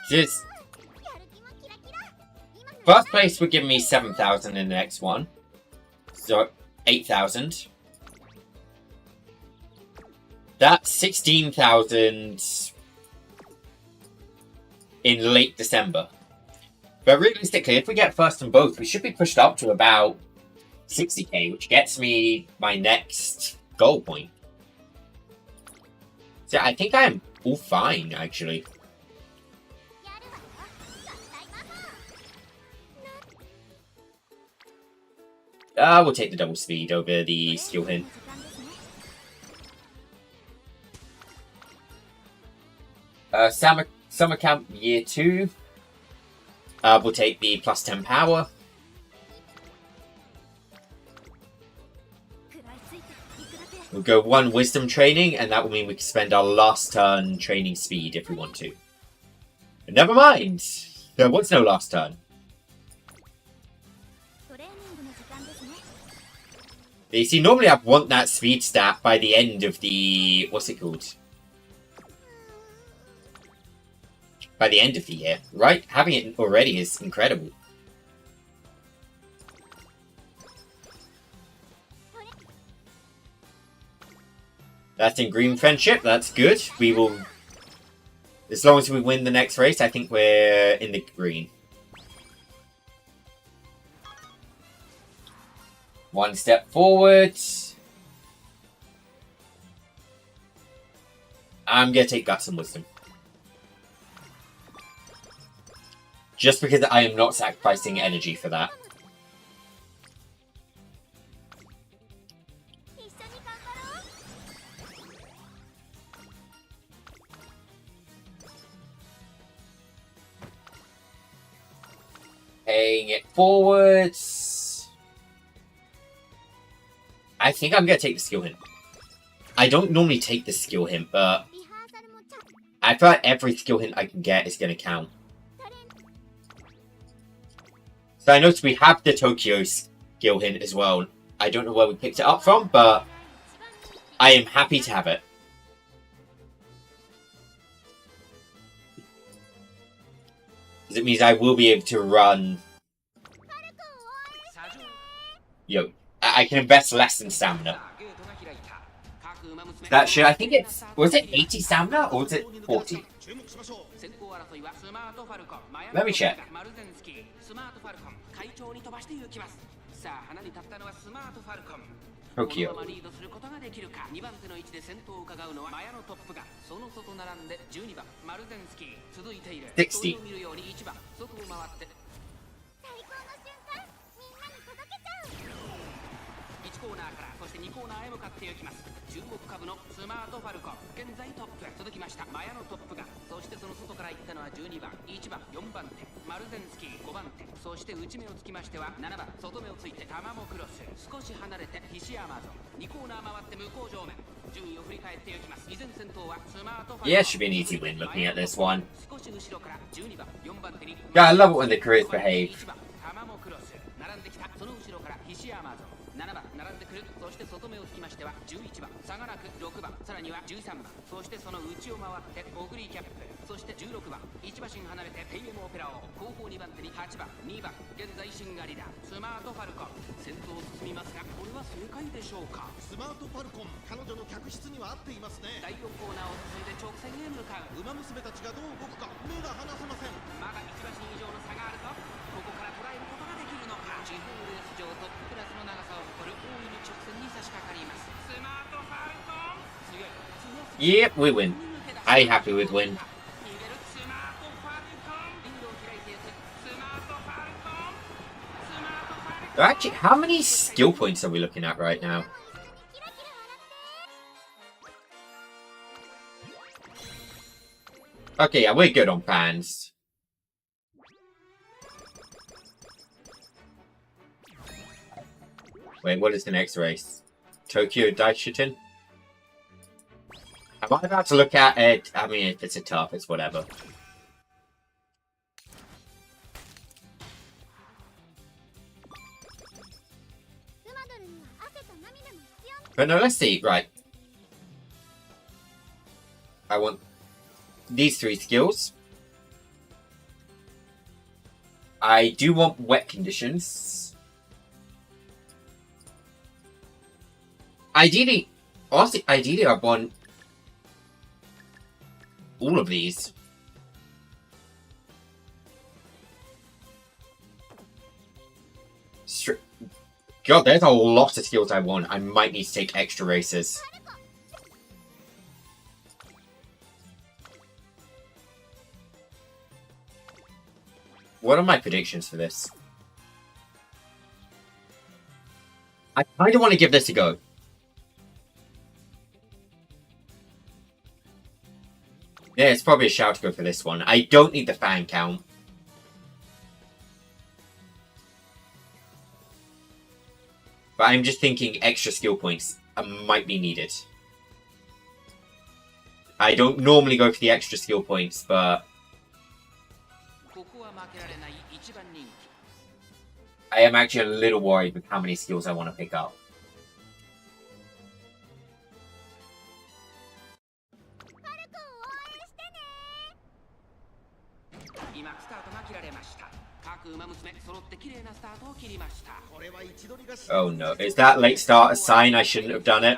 Just first place would give me 7,000 in the next one, so 8,000. That's 16,000 in late December. But realistically, if we get first in both, we should be pushed up to about 60k, which gets me my next goal point. So I think I'm all fine, actually. We'll take the double speed over the skill hint. Summer Camp Year 2. We'll take the plus 10 power. We'll go 1 wisdom training, and that will mean we can spend our last turn training speed if we want to. But never mind! There was no last turn. You see, normally I'd want that speed stat by the end of the... what's it called? By the end of the year, right? Having it already is incredible. That's in green friendship, that's good. We will... as long as we win the next race, I think we're in the green. One step forward. I'm gonna take Guts and Wisdom. Just because I am not sacrificing energy for that. Paying it forwards. I think I'm going to take the skill hint. I don't normally take the skill hint, but I feel like every skill hint I can get is going to count. So I noticed we have the Tokyo skill hint as well. I don't know where we picked it up from, but I am happy to have it. Because it means I will be able to run... Yo, I can invest less in stamina. That should, I think it's... was it 80 stamina or was it 40? Let me check. Tokyo. 60. 1コーナーからそして2コーナーへ向かっていきます。注目株のスマートファルコン現在トップ。続きましたマヤのトップが、そしてその外から行ったのは12番、1番、4番手マルゼンスキー、5番手、そして内目をつきましては7番、外目をついてタマモクロス、少し離れてヒシアマゾン、2コーナー回って向こう上面、順位を振り返っていきます。依然先頭はスマートファルコン。 Yeah, should be an easy win looking at this one. 少し後ろから12番、4番手に Yeah, I love it when the careers behave. 1番、タマモクロス、並んできた。その後ろからヒシアマゾン、7番並んでくる。そして外目をつきましては11番、差がなく6番、さらには13番、そしてその内を回ってオグリーキャップ、そして16番、1馬身離れてペイエムオペラを後方2番手に8番、2番、現在シンガリだスマートファルコン先頭を進みますが、これは正解でしょうか。スマートファルコン、彼女の客室には合っていますね。第4コーナーを進んで直線へ向かう。馬娘たちがどう動くか目が離せません。まだ1馬身以上の差があると、ここから捉えることができるのか。地方レース場トップクラスの長さを誇る大いに直線に差し掛かります。スマートファルコン強い強すぎる。 Yep, we win. I'm happy with win. 逃げるスマートファルコン、リードを開いていくスマートファルコン、スマートファルコン。 Actually, how many skill points are we looking at right now? Okay, yeah, we're good on fans. Wait, what is the next race? Tokyo Daishitin? Am I about to look at it? I mean, if it's a tough, it's whatever. But no, let's see. Right. I want these 3 skills. I do want wet conditions. Ideally, honestly, I want all of these. God, there's a lot of skills I want. I might need to take extra races. What are my predictions for this? I kind of want to give this a go. Yeah, it's probably a shout to go for this one. I don't need the fan count. But I'm just thinking extra skill points might be needed. I don't normally go for the extra skill points, but I am actually a little worried with how many skills I want to pick up. Oh no, is that late start a sign I shouldn't have done it?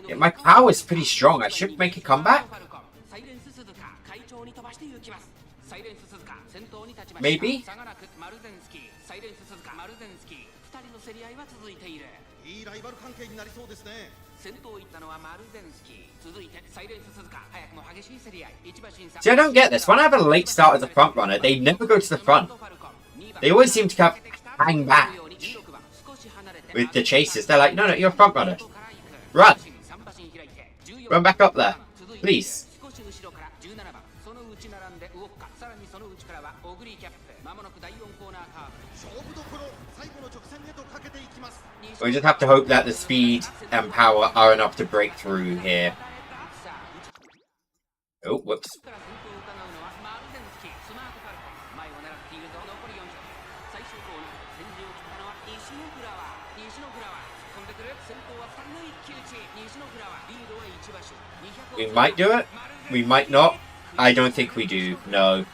Yeah, my power is pretty strong, I should make a comeback? Maybe? いいライバル関係になりそうですね。先頭行ったのはマルゼンスキー、続いてサイレンス鈴鹿、早くも激しい競り合い、一馬審査。 See, I don't get this. When I have a late start as a front runner, they never go to the front. They always seem to kind of hang back with the chasers. They're like, no, no, you're a front runner. Run! Run back up there. Please. We just have to hope that the speed and power are enough to break through here. Oh, whoops. We might do it. We might not. I don't think we do. No.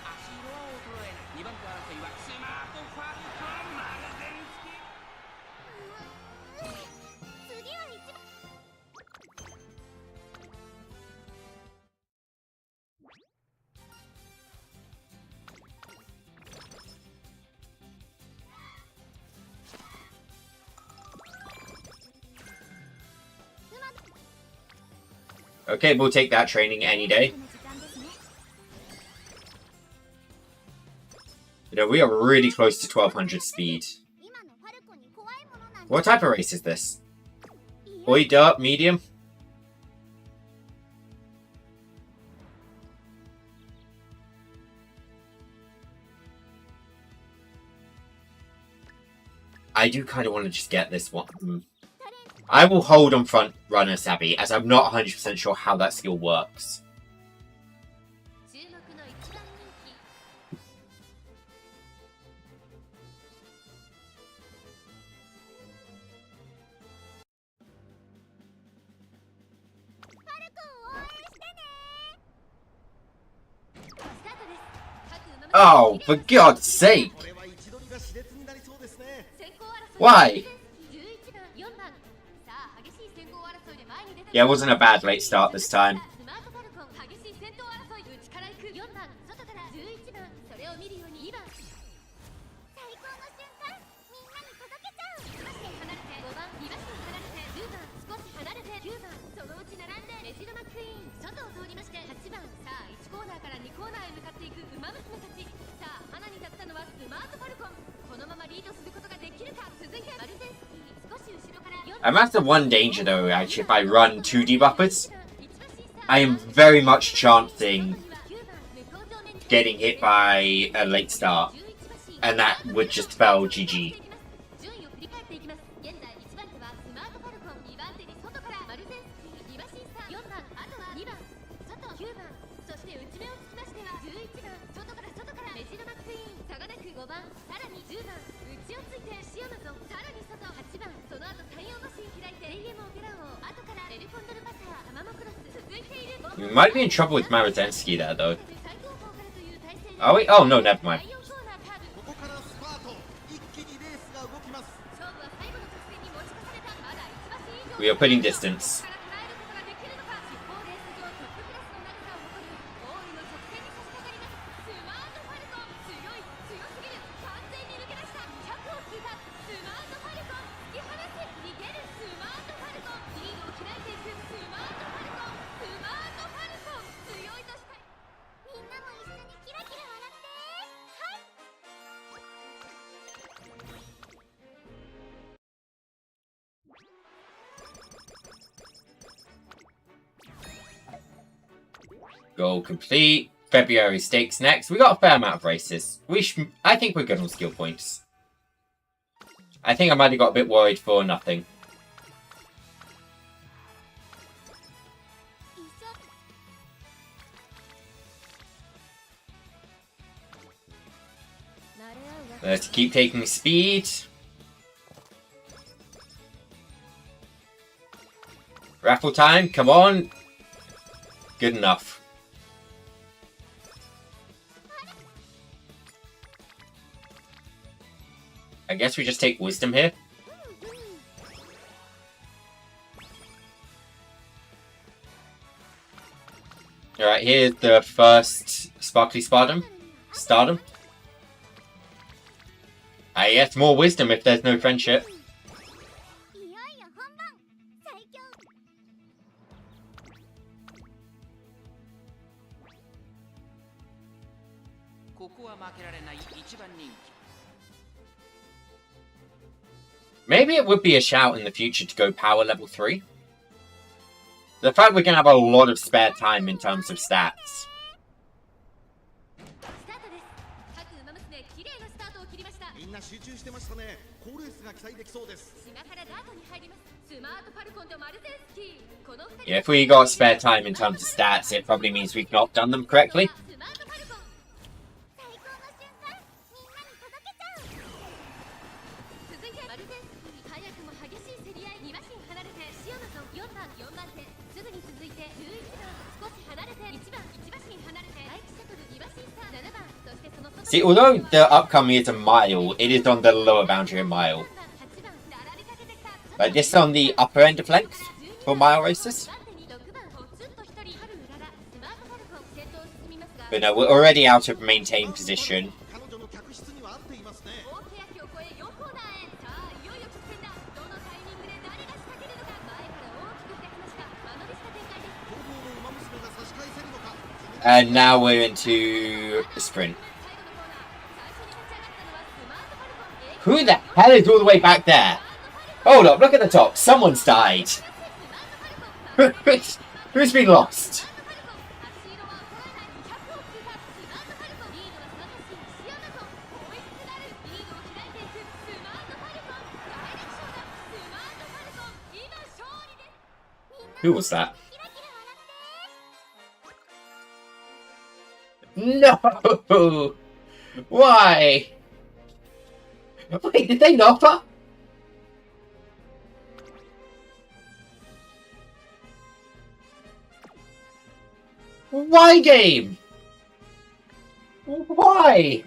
Okay, we'll take that training any day. You know, we are really close to 1200 speed. What type of race is this? Oi, dirt, medium? I do kind of want to just get this one. I will hold on front runner Sabi, as I'm not 100% sure how that skill works. Oh, for God's sake! Why? Yeah, it wasn't a bad late start this time. I'm after one danger though, actually, if I run 2 debuffers. I am very much chancing getting hit by a late start. And that would just spell GG. We might be in trouble with Marozensky there, though. Are we? Oh, no, never mind. ここからスパート、一気にレースが動きます。 We are putting distance. Goal complete. February stakes next. We got a fair amount of races. I think we're good on skill points. I think I might have got a bit worried for nothing. Let's keep taking speed. Raffle time, come on. Good enough. I guess we just take wisdom here. Alright, here's the first Sparkly Stardom. I guess more wisdom if there's no friendship. Maybe it would be a shout in the future to go power level 3. The fact we're going to have a lot of spare time in terms of stats. みんな集中してましたね。好レースが期待できそうです。 Yeah, if we got spare time in terms of stats, it probably means we've not done them correctly. See, although the upcoming is a mile, it is on the lower boundary of mile. Like, this is on the upper end of length for mile races. But no, we're already out of maintained position. And now we're into the sprint. Who the hell is all the way back there? Hold up, look at the top. Someone's died. Who's been lost? Who was that? No! Why? Wait, did they knock her? Why, game? Why?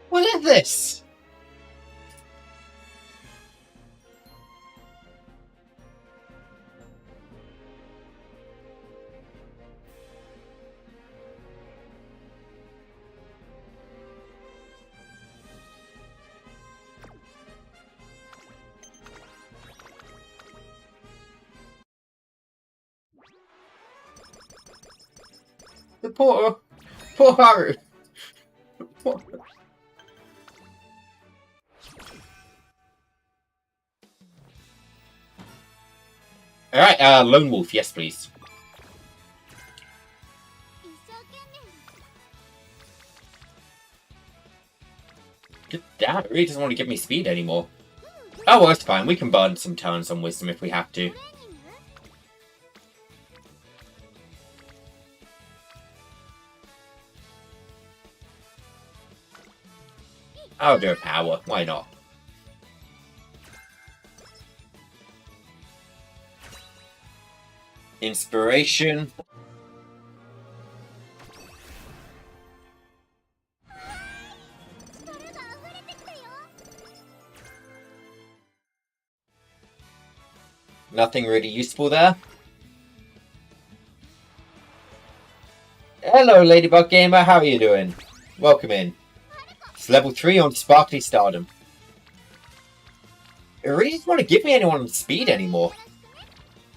What is this? The poor Haru. Alright, Lone Wolf, yes please. Good damn, it really doesn't want to give me speed anymore. Oh well, it's fine, we can burn some turns on wisdom if we have to. I'll do a power, why not? Inspiration. Nothing really useful there. Hello, Ladybug Gamer. How are you doing? Welcome in. It's level 3 on Sparkly Stardom. It really doesn't want to give me anyone on speed anymore.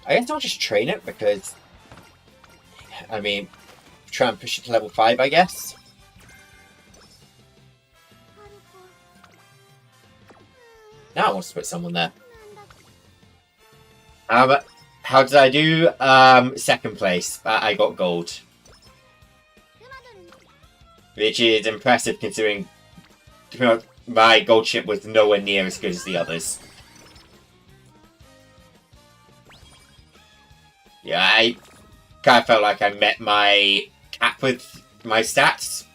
I guess I'll just train it because... I mean, try and push it to level 5, I guess. Now I want to put someone there. How did I do? Second place. I got gold. Which is impressive considering my gold ship was nowhere near as good as the others. Yeah, I kind of felt like I met my cap with my stats.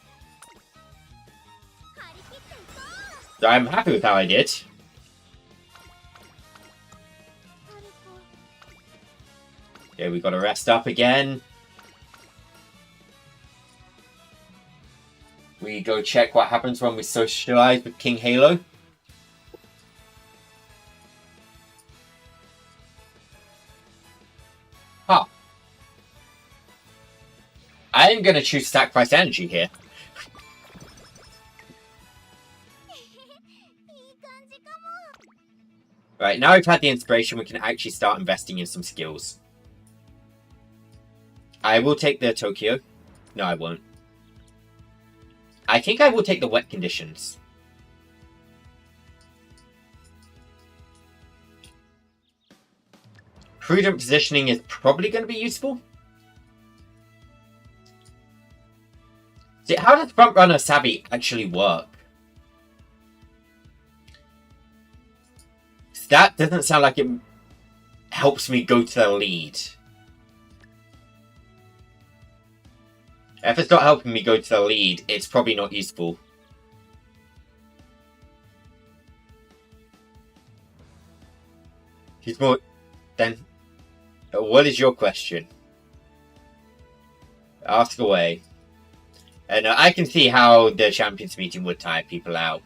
So I'm happy with how I did. Okay, we got to rest up again. We go check what happens when we socialize with King Halo. Huh. I'm going to choose Sacrifice Energy here. Right, now we've had the inspiration, we can actually start investing in some skills. I will take the Tokyo. No, I won't. I think I will take the wet conditions. Prudent positioning is probably going to be useful. See, how does front runner Sabi actually work? That doesn't sound like it helps me go to the lead. If it's not helping me go to the lead, it's probably not useful. He's more... Then... What is your question? Ask away. And I can see how the Champions meeting would tire people out.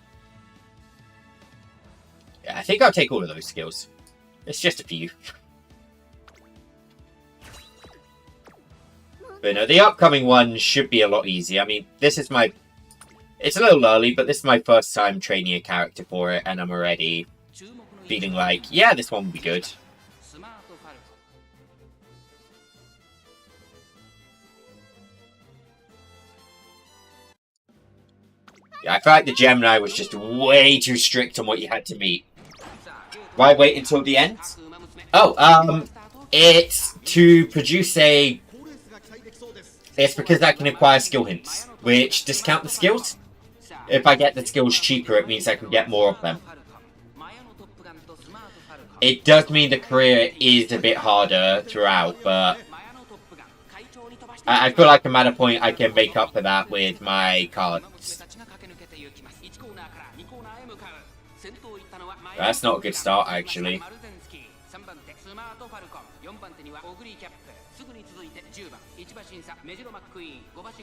Yeah, I think I'll take all of those skills. It's just a few. But no, the upcoming one should be a lot easier. I mean, this is my... It's a little early, but this is my first time training a character for it, and I'm already feeling like, yeah, this one will be good. Yeah, I feel like the Gemini was just way too strict on what you had to meet. Why wait until the end? Oh, it's to produce a... It's because I can acquire skill hints, which discount the skills. If I get the skills cheaper, it means I can get more of them. It does mean the career is a bit harder throughout, but... I feel like I'm at a point I can make up for that with my cards. That's not a good start, actually.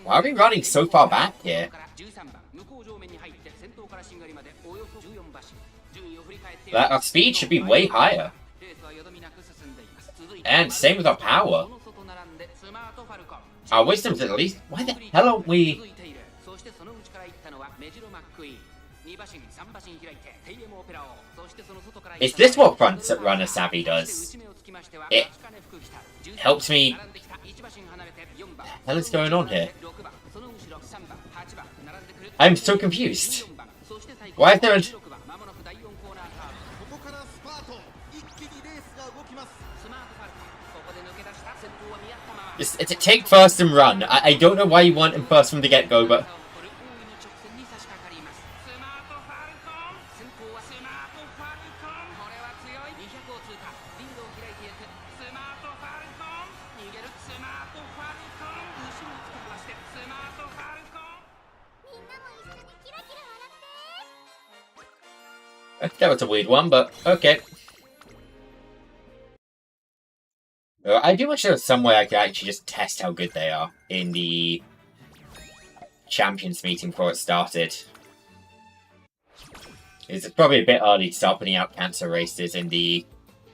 Why are we running so far back here? Our speed should be way higher. And same with our power. Our wisdom's at least... Why the hell aren't we... Is this what front runner Sabi does? It helps me... What the hell is going on here? I'm so confused. Why is there a... It's a take first and run. I don't know why you want him first from the get-go, but... That was a weird one, but okay. I do wish there was some way I could actually just test how good they are in the champions meeting before it started. It's probably a bit early to start putting out cancer races in the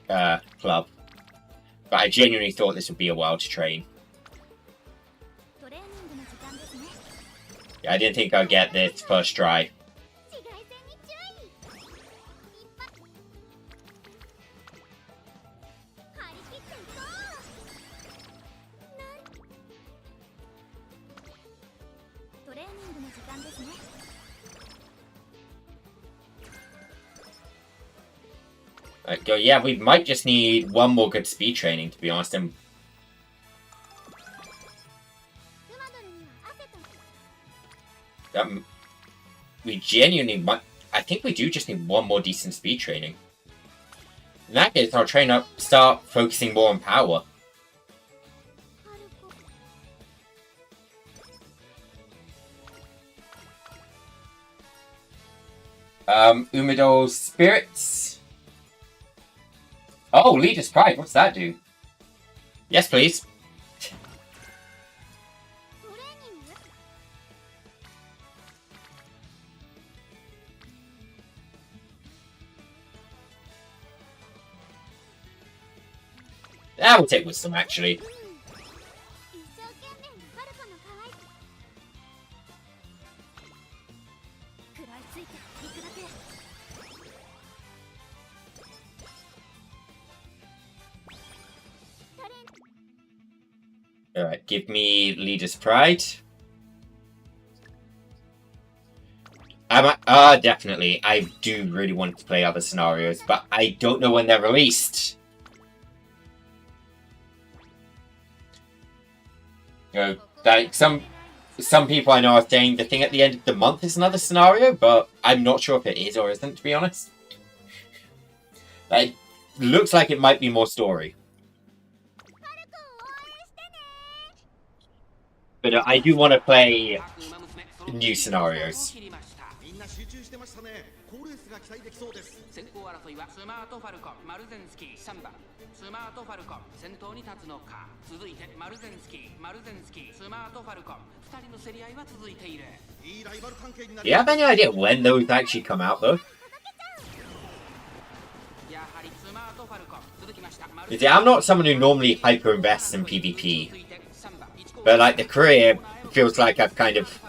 club. But I genuinely thought this would be a while to train. Yeah, I didn't think I'd get this first try. Go, yeah, we might just need one more good speed training, to be honest. And we genuinely might. I think we do just need one more decent speed training. In that case, I'll train up, start focusing more on power. Umido's spirits. Oh, Leader's Pride. What's that do? Yes, please. I will take Wisdom, actually. Alright, give me Leader's Pride. Definitely. I do really want to play other scenarios, but I don't know when they're released. You know, like some people I know are saying the thing at the end of the month is another scenario, but I'm not sure if it is or isn't, to be honest. It looks like it might be more story. But I do want to play new scenarios. Do you have any idea when those actually come out, though? Yeah, I'm not someone who normally hyper-invests in PvP. But, like, the career feels like I've kind of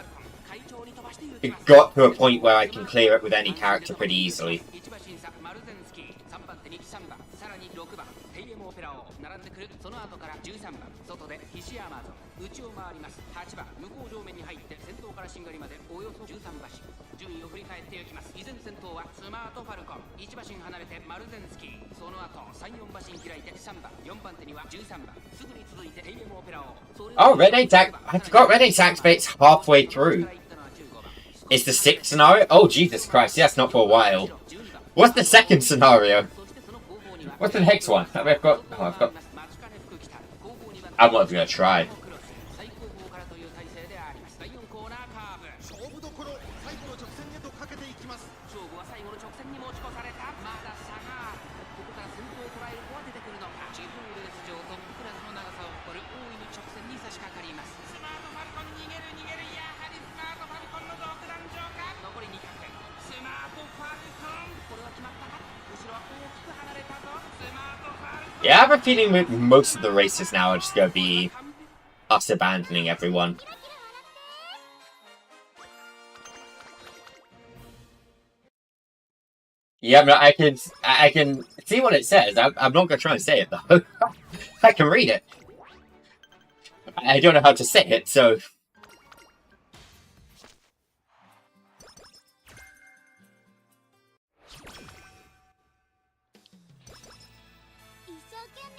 got to a point where I can clear it with any character pretty easily. Oh, Red 8 Act. I forgot Red 8 activates halfway through. Is the 6th scenario? Oh, Jesus Christ. Yes, not for a while. What's the 2nd scenario? What's the next one? I'm not even gonna try. Yeah, I have a feeling with most of the races now are just going to be us abandoning everyone. Yeah, no, I can see what it says. I'm not going to try and say it, though. I can read it. I don't know how to say it, so...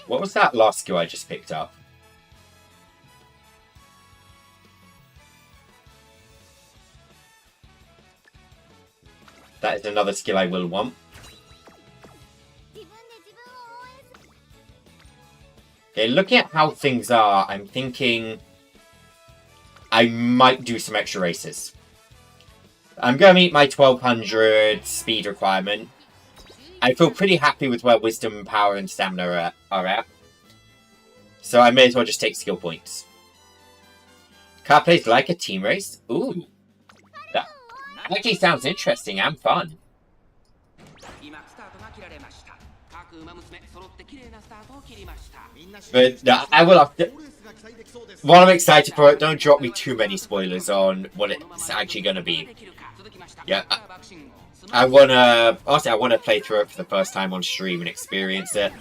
What was that last skill I just picked up? That is another skill I will want. Okay, looking at how things are, I'm thinking I might do some extra races. I'm going to meet my 1200 speed requirement. I feel pretty happy with where Wisdom, Power, and Stamina are at. So I may as well just take skill points. Car plays like a team race? Ooh. That actually sounds interesting and fun. But no, I will have to... While I'm excited for it, don't drop me too many spoilers on what it's actually going to be. Yeah, I wanna... Honestly, I want to play through it for the first time on stream and experience it.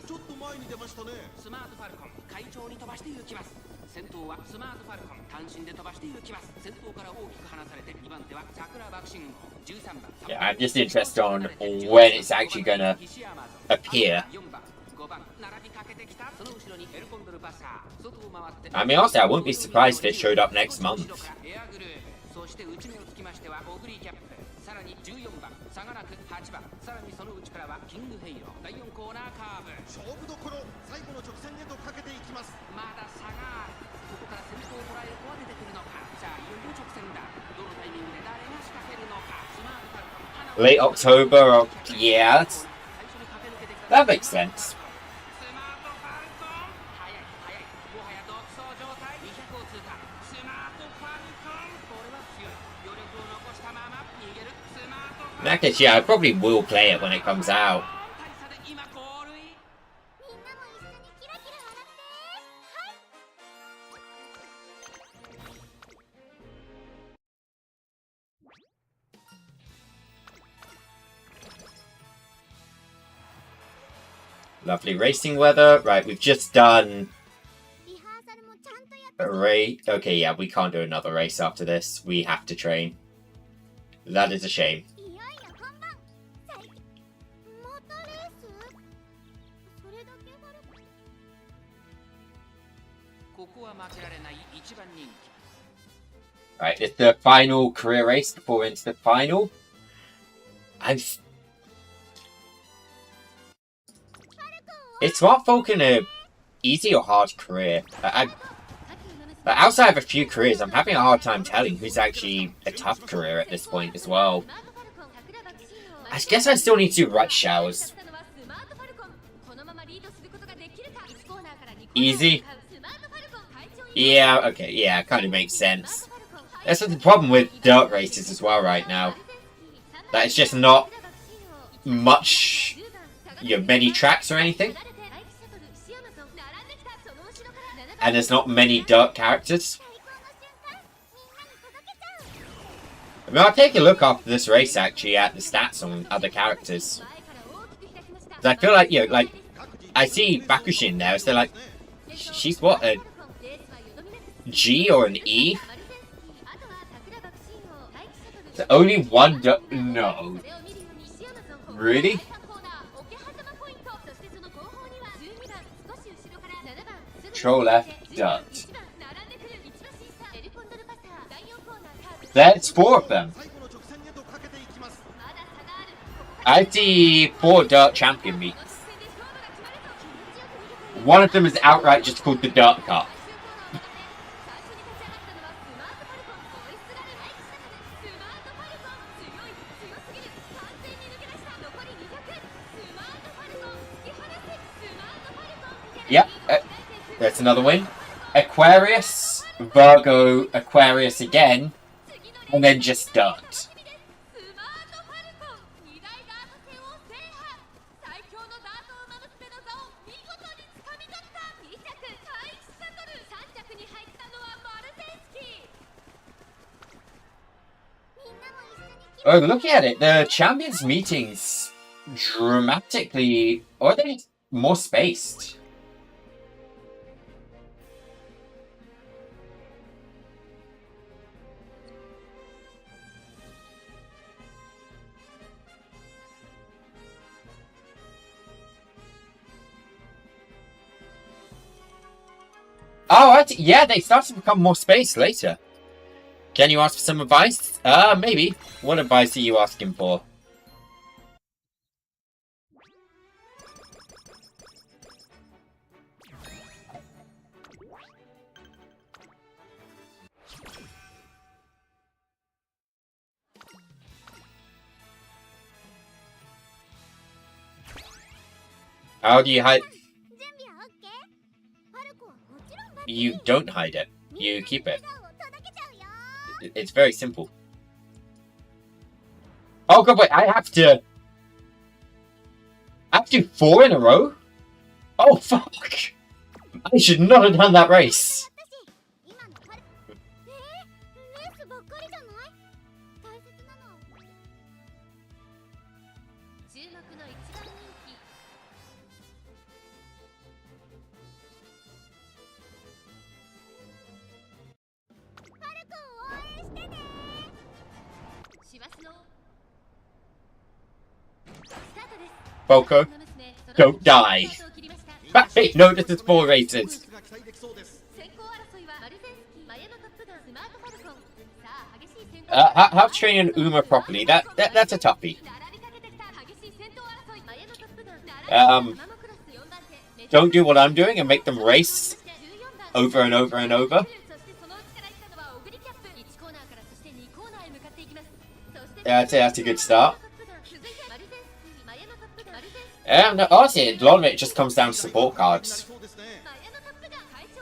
ちょっと前に出ましたね。スマートファルコン快調に飛ばして行きます。先頭はスマートファルコン単身で飛ばして行きます。先頭から大きく離されて2番手は桜爆心号13番。 Yeah, I'm just interested on when it's actually gonna appear. I mean, honestly, I wouldn't be surprised if it showed up next month. そして内目をつきましてはオグリーキャップ、さらに14番サガラク8番、さらにその内からはキングヘイロー第4コーナーカーブ勝負どころ、最後の直線へとかけていきます。まだ差がある。ここから先頭を捉える子は出てくるのか。さあいよいよ直線だ。どのタイミングで誰が仕掛けるのか。スマートファルコン Late October, or... yeah, that makes sense. スマートファルコン速い速い、もはや独走状態。200を通過。スマートファルコンこれは強い。余力を残したまま逃げるスマートファルコン。 In that case, yeah, I probably will play it when it comes out. 大差で今ゴールイン。 Lovely racing weather. Right, we've just done a race. Okay, yeah, we can't do another race after this. We have to train. That is a shame. ここは負けられない一番人気。 Right, it's the final career race before into the final. Is Smart Falcon a easy or hard career? Outside of a few careers, I'm having a hard time telling who's actually a tough career at this point as well. I guess I still need to do rush showers. Easy? Yeah, okay, yeah, kind of makes sense. That's the problem with dirt races as well right now. That it's just not much, many tracks or anything. And there's not many dirt characters. I mean, I'll take a look after this race actually at the stats on other characters. 'Cause I feel like, like, I see Bakushin there, so like, she's what, a G or an E? So only one no. Really? Control left, dirt. There's 4 of them. I see 4 dirt champion meets. One of them is outright just called the Dirt Cup. Yep, that's another win. Aquarius, Virgo, Aquarius again, and then just dirt. Oh, looking at it, the champions meetings dramatically, or are they more spaced? Oh, yeah, they start to become more spaced later. Can you ask for some advice? Maybe. What advice are you asking for? How do you hide? You don't hide it. You keep it. It's very simple. Oh god, wait, I have to do 4 in a row? Oh fuck! I should not have done that race. Boko, don't die. Hey, no, this is 4 races. How to train an Uma properly? That's a toughie. Don't do what I'm doing and make them race over and over and over. Yeah, I'd say that's a good start. No, honestly, a lot of it just comes down to support cards.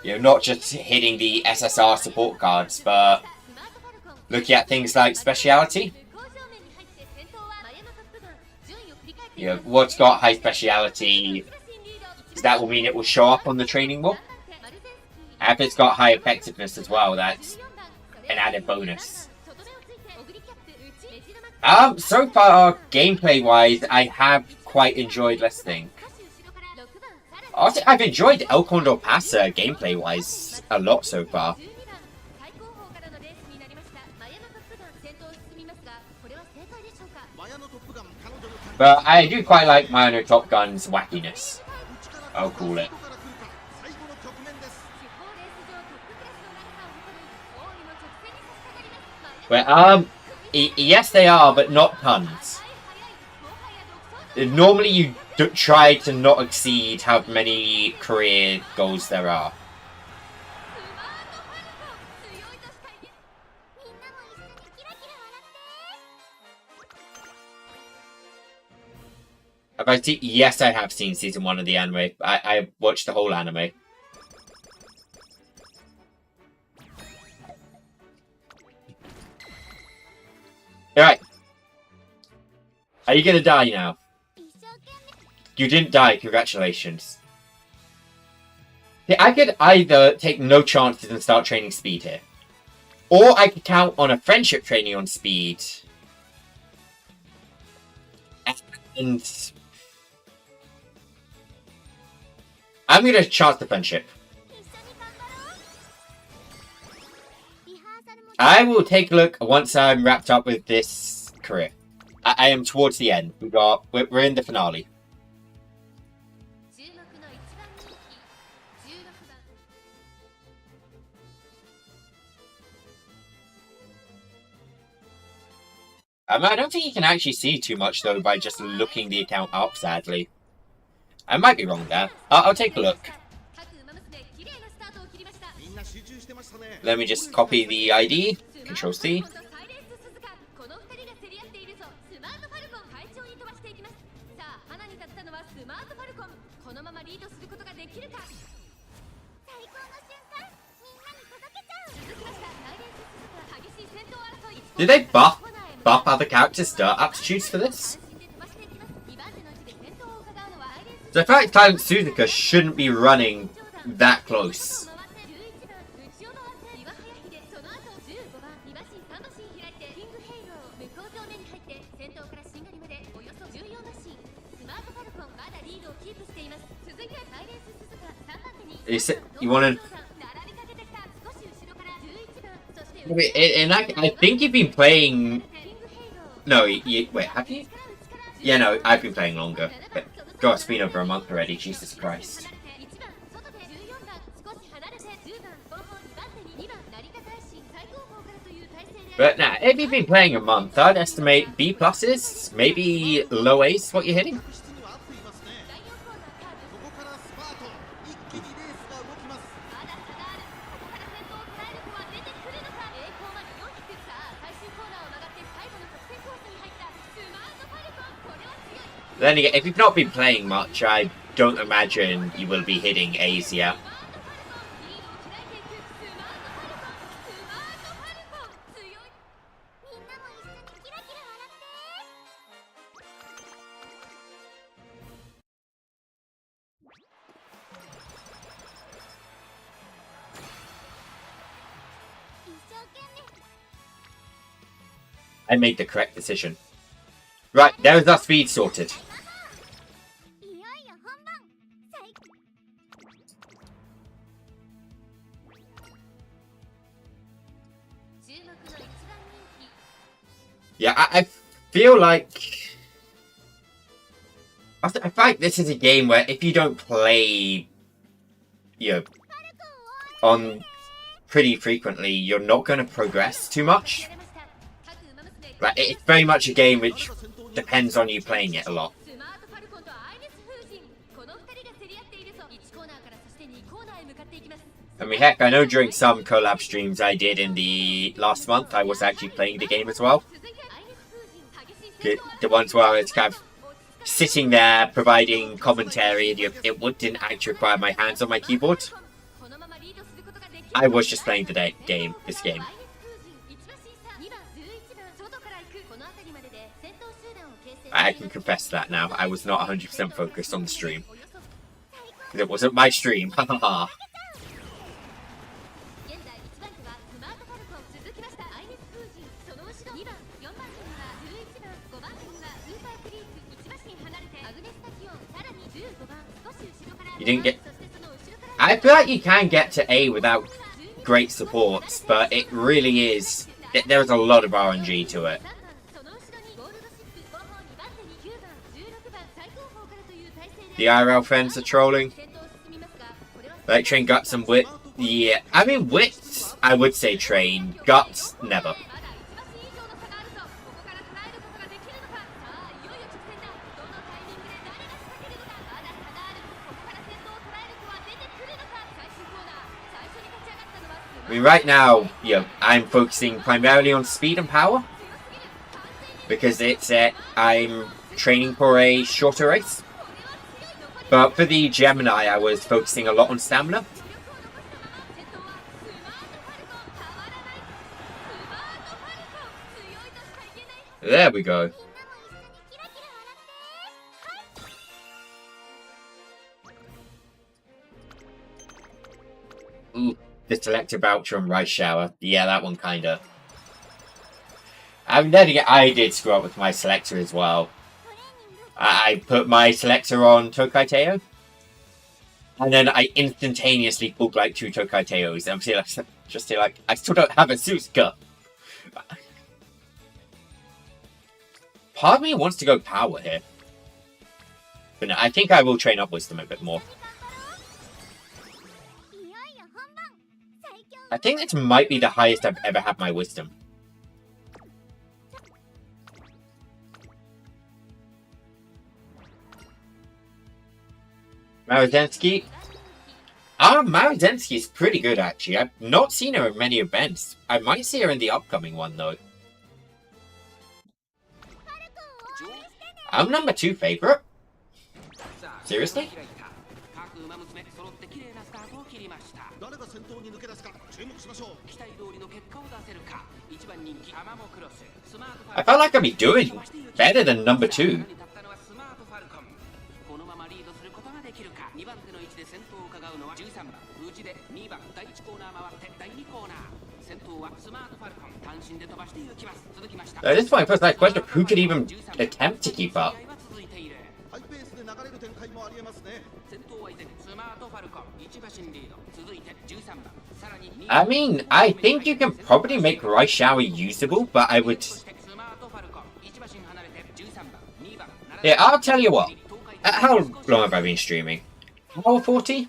You know, not just hitting the SSR support cards, but looking at things like speciality. You know, what's got high speciality, that will mean it will show up on the training wall. And if it's got high effectiveness as well, that's an added bonus. So far, gameplay-wise, I have quite enjoyed listening. Also, I've enjoyed El Condor Pasa gameplay-wise a lot so far. But I do quite like Mayano Top Gun's wackiness, I'll call it. Well, yes they are, but not tons. Normally you try to not exceed how many career goals there are. Yes, I have seen season 1 of the anime. I watched the whole anime. Alright. Are you gonna die now? You didn't die, congratulations. I could either take no chances and start training speed here. Or I could count on a friendship training on speed. And I'm gonna chance the friendship. I will take a look once I'm wrapped up with this career. I am towards the end. We're in the finale. I don't think you can actually see too much though by just looking the account up, sadly. I might be wrong there. I'll take a look. Let me just copy the ID. Control C. Did they buff other characters' start aptitudes for this? So I feel like Silent Suzuka shouldn't be running that close. You want to... And I think you've been playing... No, wait, have you? Yeah, no, I've been playing longer. But God, it's been over a month already, Jesus Christ. But nah, if you've been playing a month, I'd estimate B pluses, maybe low A's what you're hitting. Then again, if you've not been playing much, I don't imagine you will be hitting A's yet. I made the correct decision. Right, there's our speed sorted. Yeah, I feel like... I feel like this is a game where if you don't play, you know, on pretty frequently, you're not going to progress too much. Like, it's very much a game which depends on you playing it a lot. I mean, heck, I know during some collab streams I did in the last month, I was actually playing the game as well. The ones where I was kind of sitting there providing commentary, and it didn't actually require my hands on my keyboard. I was just playing the game, this game. I can confess that now. I was not 100% focused on the stream. It wasn't my stream. Hahaha. You didn't get... I feel like you can get to A without great supports, but it really is... There's a lot of RNG to it. The IRL friends are trolling. Like, train guts and wit. Yeah, I mean, wits, I would say train. Guts, never. I mean, right now, I'm focusing primarily on speed and power. Because I'm training for a shorter race. But for the Gemini, I was focusing a lot on stamina. There we go. Ooh, the selector voucher and rice shower. Yeah, that one kinda. I mean, then again, I did screw up with my selector as well. I put my selector on Tokai Teo, and then I instantaneously pulled like 2 Tokai Teos. I'm still like, I still don't have a Suzuka. Part of me wants to go power here. But no, I think I will train up wisdom a bit more. I think this might be the highest I've ever had my wisdom. Maruzensky. Maruzensky is pretty good, actually. I've not seen her in many events. I might see her in the upcoming one, though. I'm number 2 favorite. Seriously? I felt like I'd be doing better than number 2. At this point, first I question who could even attempt to keep up. I mean, I think you can probably make Rice Shower usable, but I would... Yeah, I'll tell you what. How long have I been streaming? Hour 40?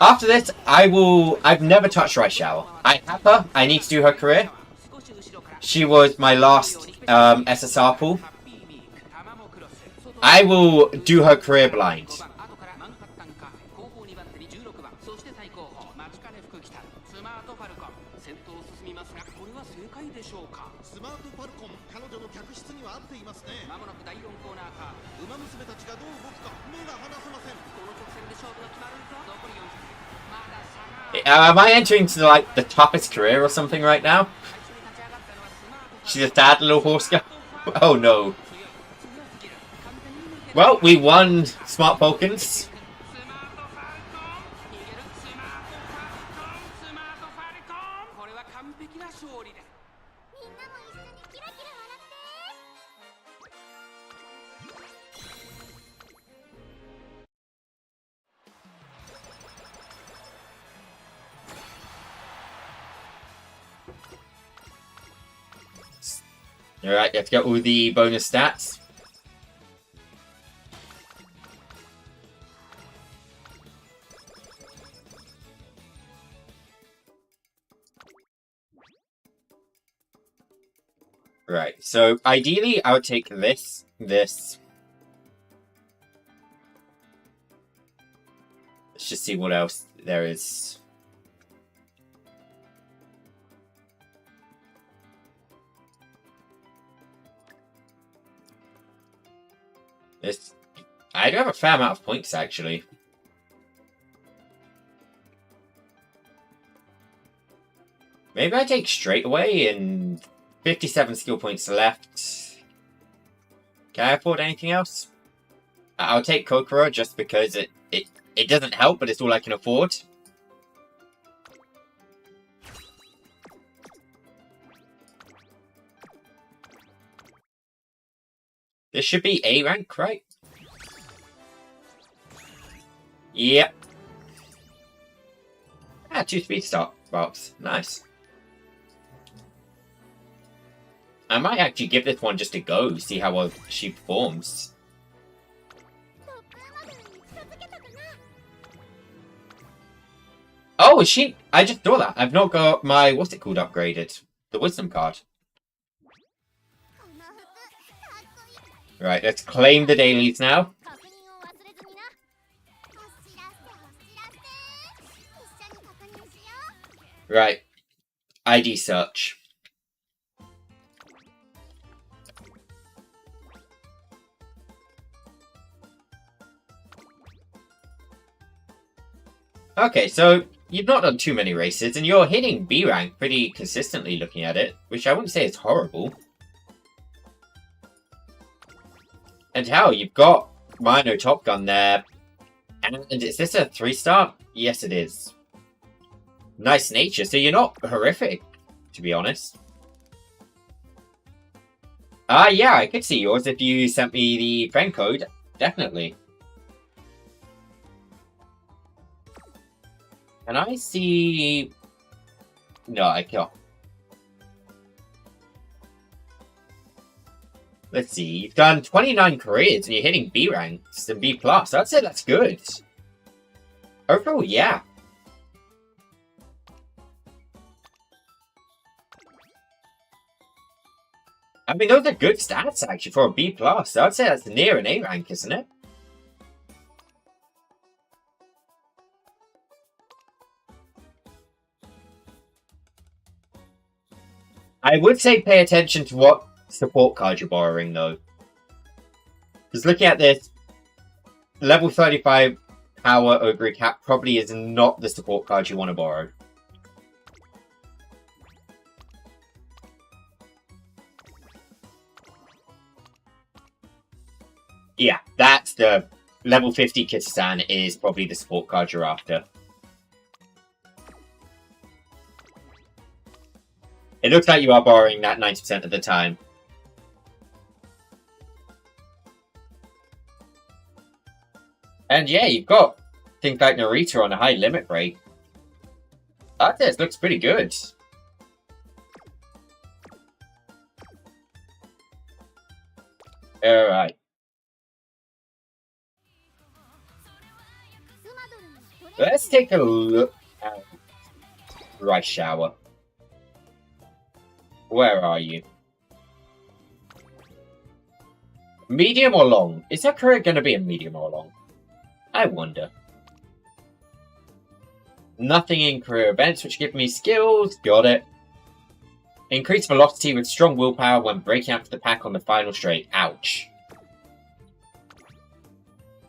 After this, I've never touched Rice Shower. I have her. I need to do her career. She was my last SSR pool. I will do her career blind. ートファルコン、彼女の客室には合っていますね。まもなく第4コーナーか。馬娘たちがどう動くか目が離せません。この直線で勝負が決まるぞ。残り400。まだ差が。Am I entering to like the toughest career or something right now? 最初に立ち上がったのはスマート。 She's a sad little horse girl. Oh no. Well, we won, Smart Falcons. スマートファルコン。逃げるスマートファルコン。スマートファルコン。これは完璧な勝利だ。みんなも一緒にキラキラ笑って。 Alright, you have to get all the bonus stats. Right, so ideally I would take this. Let's just see what else there is. I do have a fair amount of points, actually. Maybe I take straight away and 57 skill points left. Can I afford anything else? I'll take Kokoro just because it doesn't help, but it's all I can afford. This should be A rank, right? Yep. Ah, 2 speed start box. Nice. I might actually give this one just a go, see how well she performs. Oh, is she? I just saw that. I've not got my, what's it called, upgraded. The wisdom card. Right, let's claim the dailies now. Right. ID search. Okay, so you've not done too many races, and you're hitting B rank pretty consistently looking at it, which I wouldn't say is horrible. And hell, you've got Rhino Top Gun there. And is this a 3-star? Yes, it is. Nice nature, so you're not horrific, to be honest. Yeah, I could see yours if you sent me the friend code. Definitely. Can I see... No, I can't. Let's see, you've done 29 careers and you're hitting B ranks and B+. I'd say that's good. Overall, yeah. I mean, those are good stats, actually, for a B+. I'd say that's near an A rank, isn't it? I would say pay attention to what support card you're borrowing, though. Because looking at this, level 35 power Ogre Cap probably is not the support card you want to borrow. Yeah, that's the level 50 Kitasan is probably the support card you're after. It looks like you are borrowing that 90% of the time. And yeah, you've got things like Narita on a high limit break. This looks pretty good. Alright. Let's take a look at Rice Shower. Where are you? Medium or long? Is that career going to be a medium or long? I wonder. Nothing in career events, which give me skills. Got it. Increase velocity with strong willpower when breaking out of the pack on the final straight. Ouch.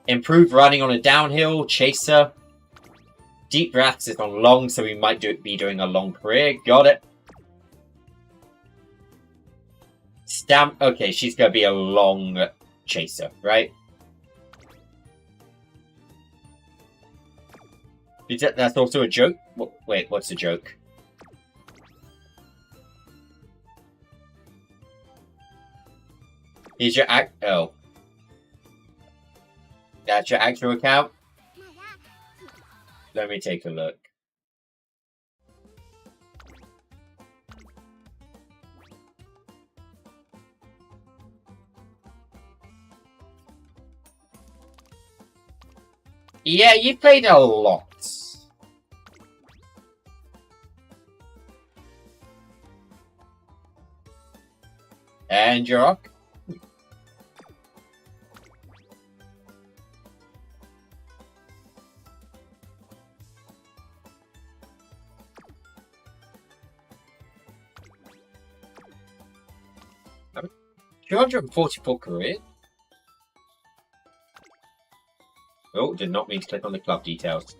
Improve running on a downhill. Chaser. Deep breaths is on long, so we might be doing a long career. Got it. Okay, she's gonna be a long chaser, right? That's also a joke? Wait, what's the joke? Is your oh. That's your actual account? Let me take a look. Yeah, you played a lot. And you're up. I'm 244 career. Oh, did not mean to click on the club details.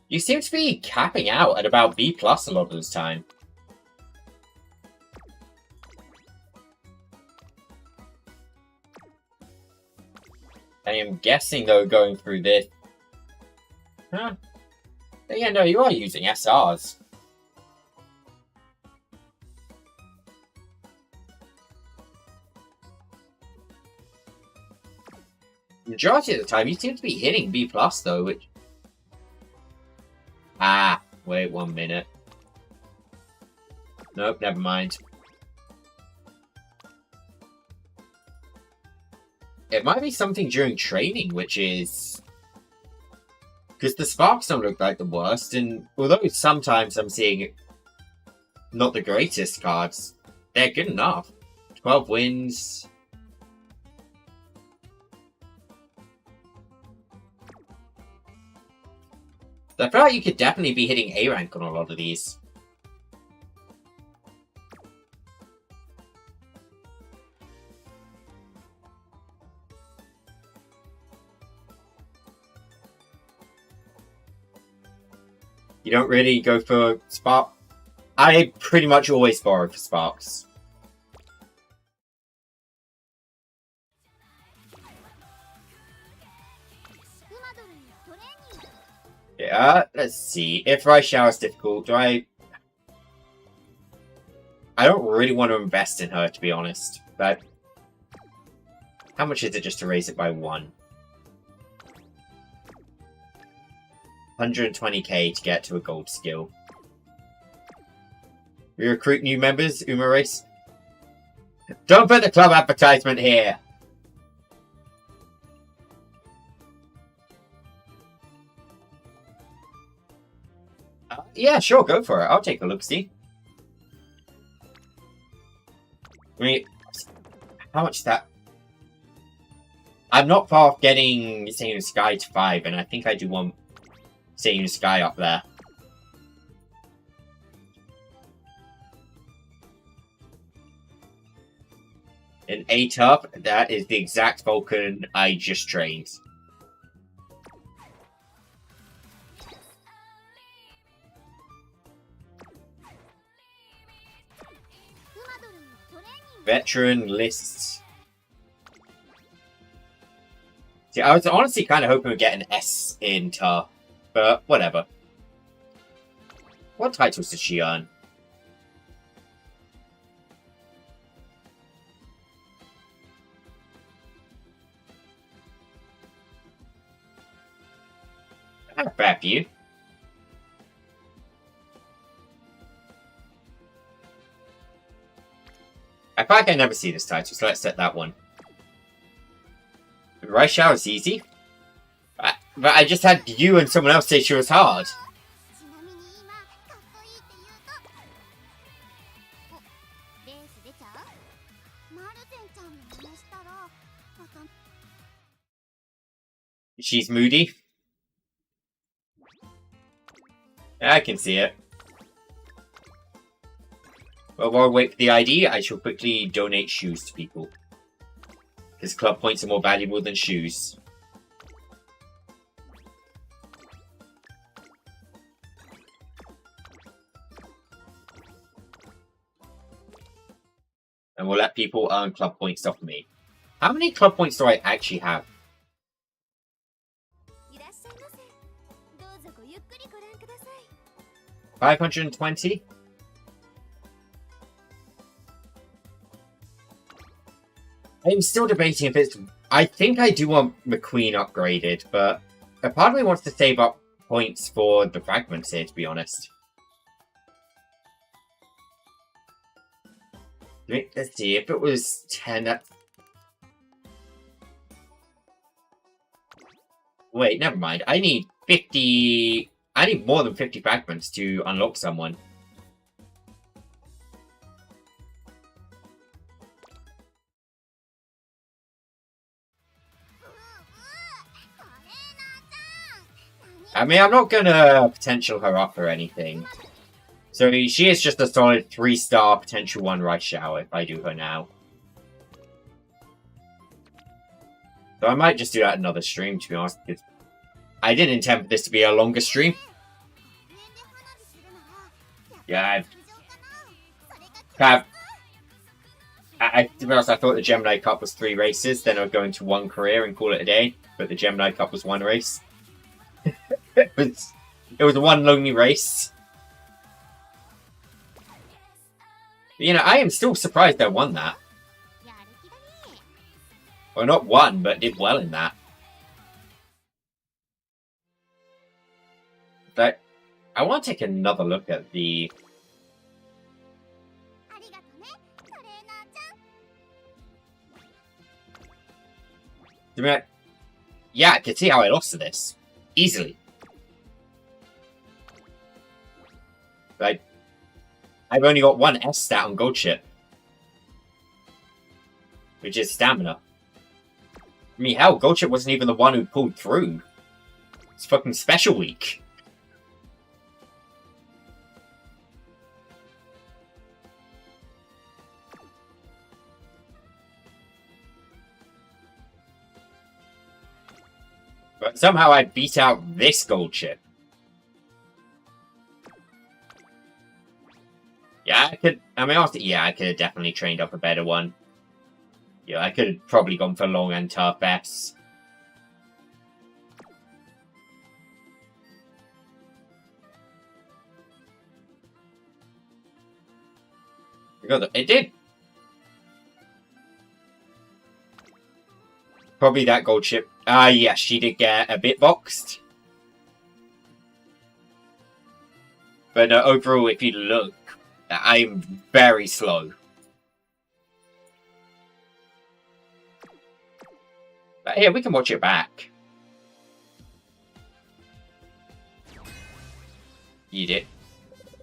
You seem to be capping out at about B+ a lot of this time. I am guessing, though, going through this... Huh? Yeah, no, you are using SRs. Majority of the time, you seem to be hitting B+, though, which... Ah, wait 1 minute. Nope, never mind. It might be something during training, which is... Because the sparks don't look like the worst, and although sometimes I'm seeing not the greatest cards, they're good enough. 12 wins. I feel like you could definitely be hitting A rank on a lot of these. You don't really go for spark. I pretty much always borrow for sparks. Yeah, let's see. If Rice Shower is difficult, do I don't really want to invest in her, to be honest. But how much is it just to raise it by 1? 120k to get to a gold skill. We recruit new members, Uma Race. Don't put the club advertisement here! Yeah, sure, go for it. I'll take a look-see. I mean, how much is that? I'm not far off getting Seiyuu Sky to 5, and I think I do want Seiyuu Sky up there. An 8-up, that is the exact Vulcan I just trained. Veteran lists. See, I was honestly kind of hoping we'd get an S in Tar, but whatever. What titles did she earn? Not a bad view. I feel like I never see this title, so let's set that one. Rice Shower is easy. But I just had you and someone else say she was hard. She's moody. I can see it. Well, while I wait for the ID, I shall quickly donate shoes to people. Because club points are more valuable than shoes. And we'll let people earn club points off me. How many club points do I actually have? いらっしゃいませ。どうぞごゆっくりご覧ください。 520? I'm still debating if it's... I think I do want McQueen upgraded, but a part of me wants to save up points for the fragments here, to be honest. Let's see, if it was 10... Wait, never mind. I need 50... I need more than 50 fragments to unlock someone. I mean, I'm not gonna potential her up or anything. So she is just a solid 3-star potential 1 rice shower if I do her now. So I might just do that another stream, to be honest, because I didn't intend for this to be a longer stream. Yeah, to be honest, I thought the Gemini Cup was 3 races, then I would go into 1 career and call it a day, but the Gemini Cup was 1 race. It was 1 lonely race. But, you know, I am still surprised I won that. Well, not won, but did well in that. But I want to take another look at the... Yeah, I can see how I lost to this. Easily. Like, I've only got 1 S stat on Gold Ship. Which is stamina. I mean, hell, Gold Ship wasn't even the one who pulled through. It's fucking special week. But somehow I beat out this Gold Ship. Yeah, I could... I mean, yeah, I could have definitely trained up a better one. Yeah, I could have probably gone for long and tough S. It did! Probably that Gold Ship. Yes, she did get a bit boxed. But overall, if you look, I'm very slow. But here, we can watch it back. You did.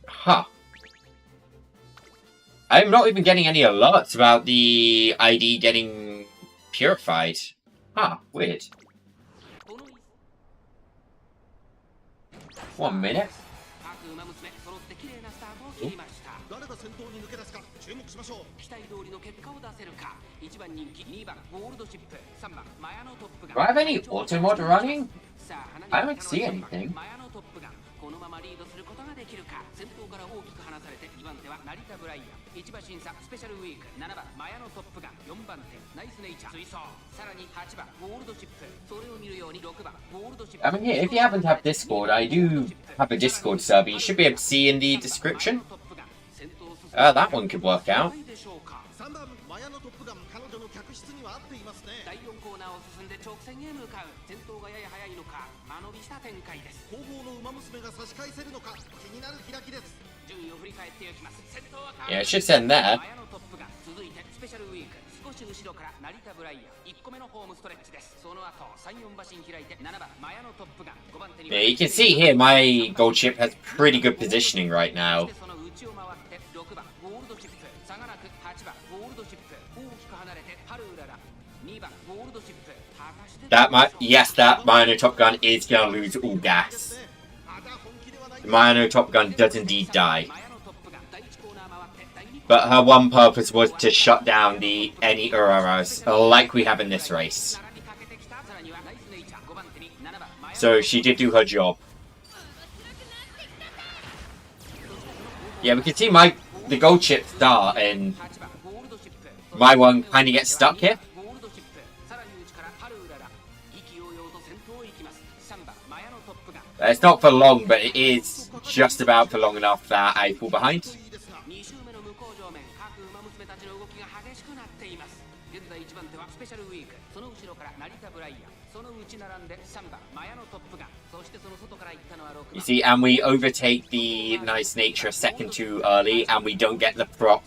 Huh. I'm not even getting any alerts about the ID getting purified. Huh, weird. 1 minute. 誰が先頭に抜け出すか注目しましょう。期待通りの結果を出せるか。1番人気、2番ゴールドシップ、3番マヤのトップガン。 Do I have any auto mod running? I don't see anything. マヤのトップガン。このままリードすることができるか。先頭から大きく離されて2番手は成田ブライアン。1馬審査スペシャルウィーク、7番マヤのトップガン、4番手ナイスネイチャー。追走。さらに8番ゴールドシップ。それを見るように6番ゴールドシップ。 I mean, yeah, if you happen to have Discord, I do have a Discord server. You should be able to see in the description. That one could work out. 3番マヤのトップガン、彼女の客室には合っていますね。第4コーナーを進んで直線へ向かう。先頭がやや速いのか間延びした展開です。後方の馬娘が差し返せるのか気になる開きです。順位を振り返っていきます。先頭は Yeah, it should send there. マヤのトップが続いてスペシャルウィーク、少し後ろから成田ブライアン、1個目のホームストレッチです。その後3、4馬身開いて7番マヤのトップガン、5番手に Yeah, you can see here my gold ship has pretty good positioning right now. その内を回って6番ゴールドチップ、差がなく8番ゴールドチップ、大きく離れてパルウララ、7 That Mino Top Gun is gonna lose all gas. The Mino Top Gun does indeed die. But her one purpose was to shut down any Auroras, like we have in this race. So she did do her job. Yeah, we can see the gold chip start, and my one kind of gets stuck here. It's not for long, but it is just about for long enough that I fall behind. You see, and we overtake the Nice Nature a second too early, and we don't get the proc.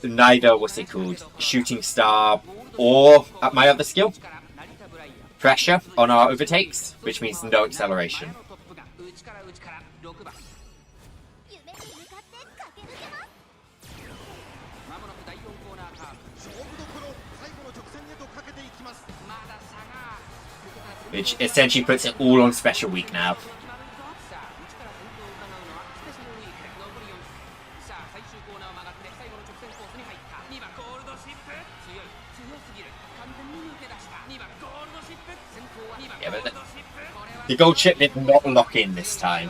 Neither, what's it called, Shooting Star or my other skill. Pressure on our overtakes, which means no acceleration. Which essentially puts it all on special week now. Yeah, but the gold chip did not lock in this time.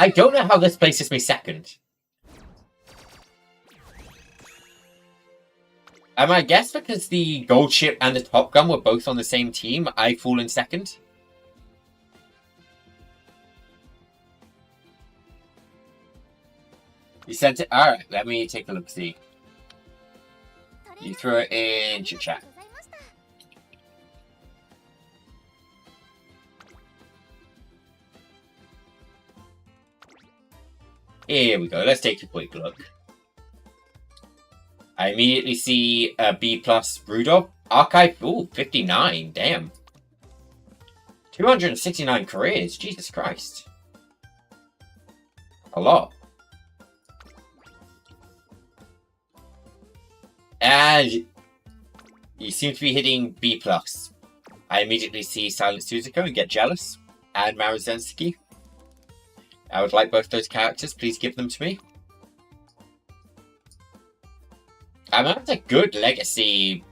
I don't know how this places me second. I guess because the gold ship and the Top Gun were both on the same team, I fall in second. You sent it? Alright, let me take a look, see. You threw it in chit chat. Here we go, let's take a quick look. I immediately see a B+ Rudolph. Archive, ooh, 59, damn. 269 careers, Jesus Christ. A lot. And you seem to be hitting B+. I immediately see Silent Suzuko and get jealous. And Maruzensky. I would like both those characters. Please give them to me. I mean, that's a good legacy.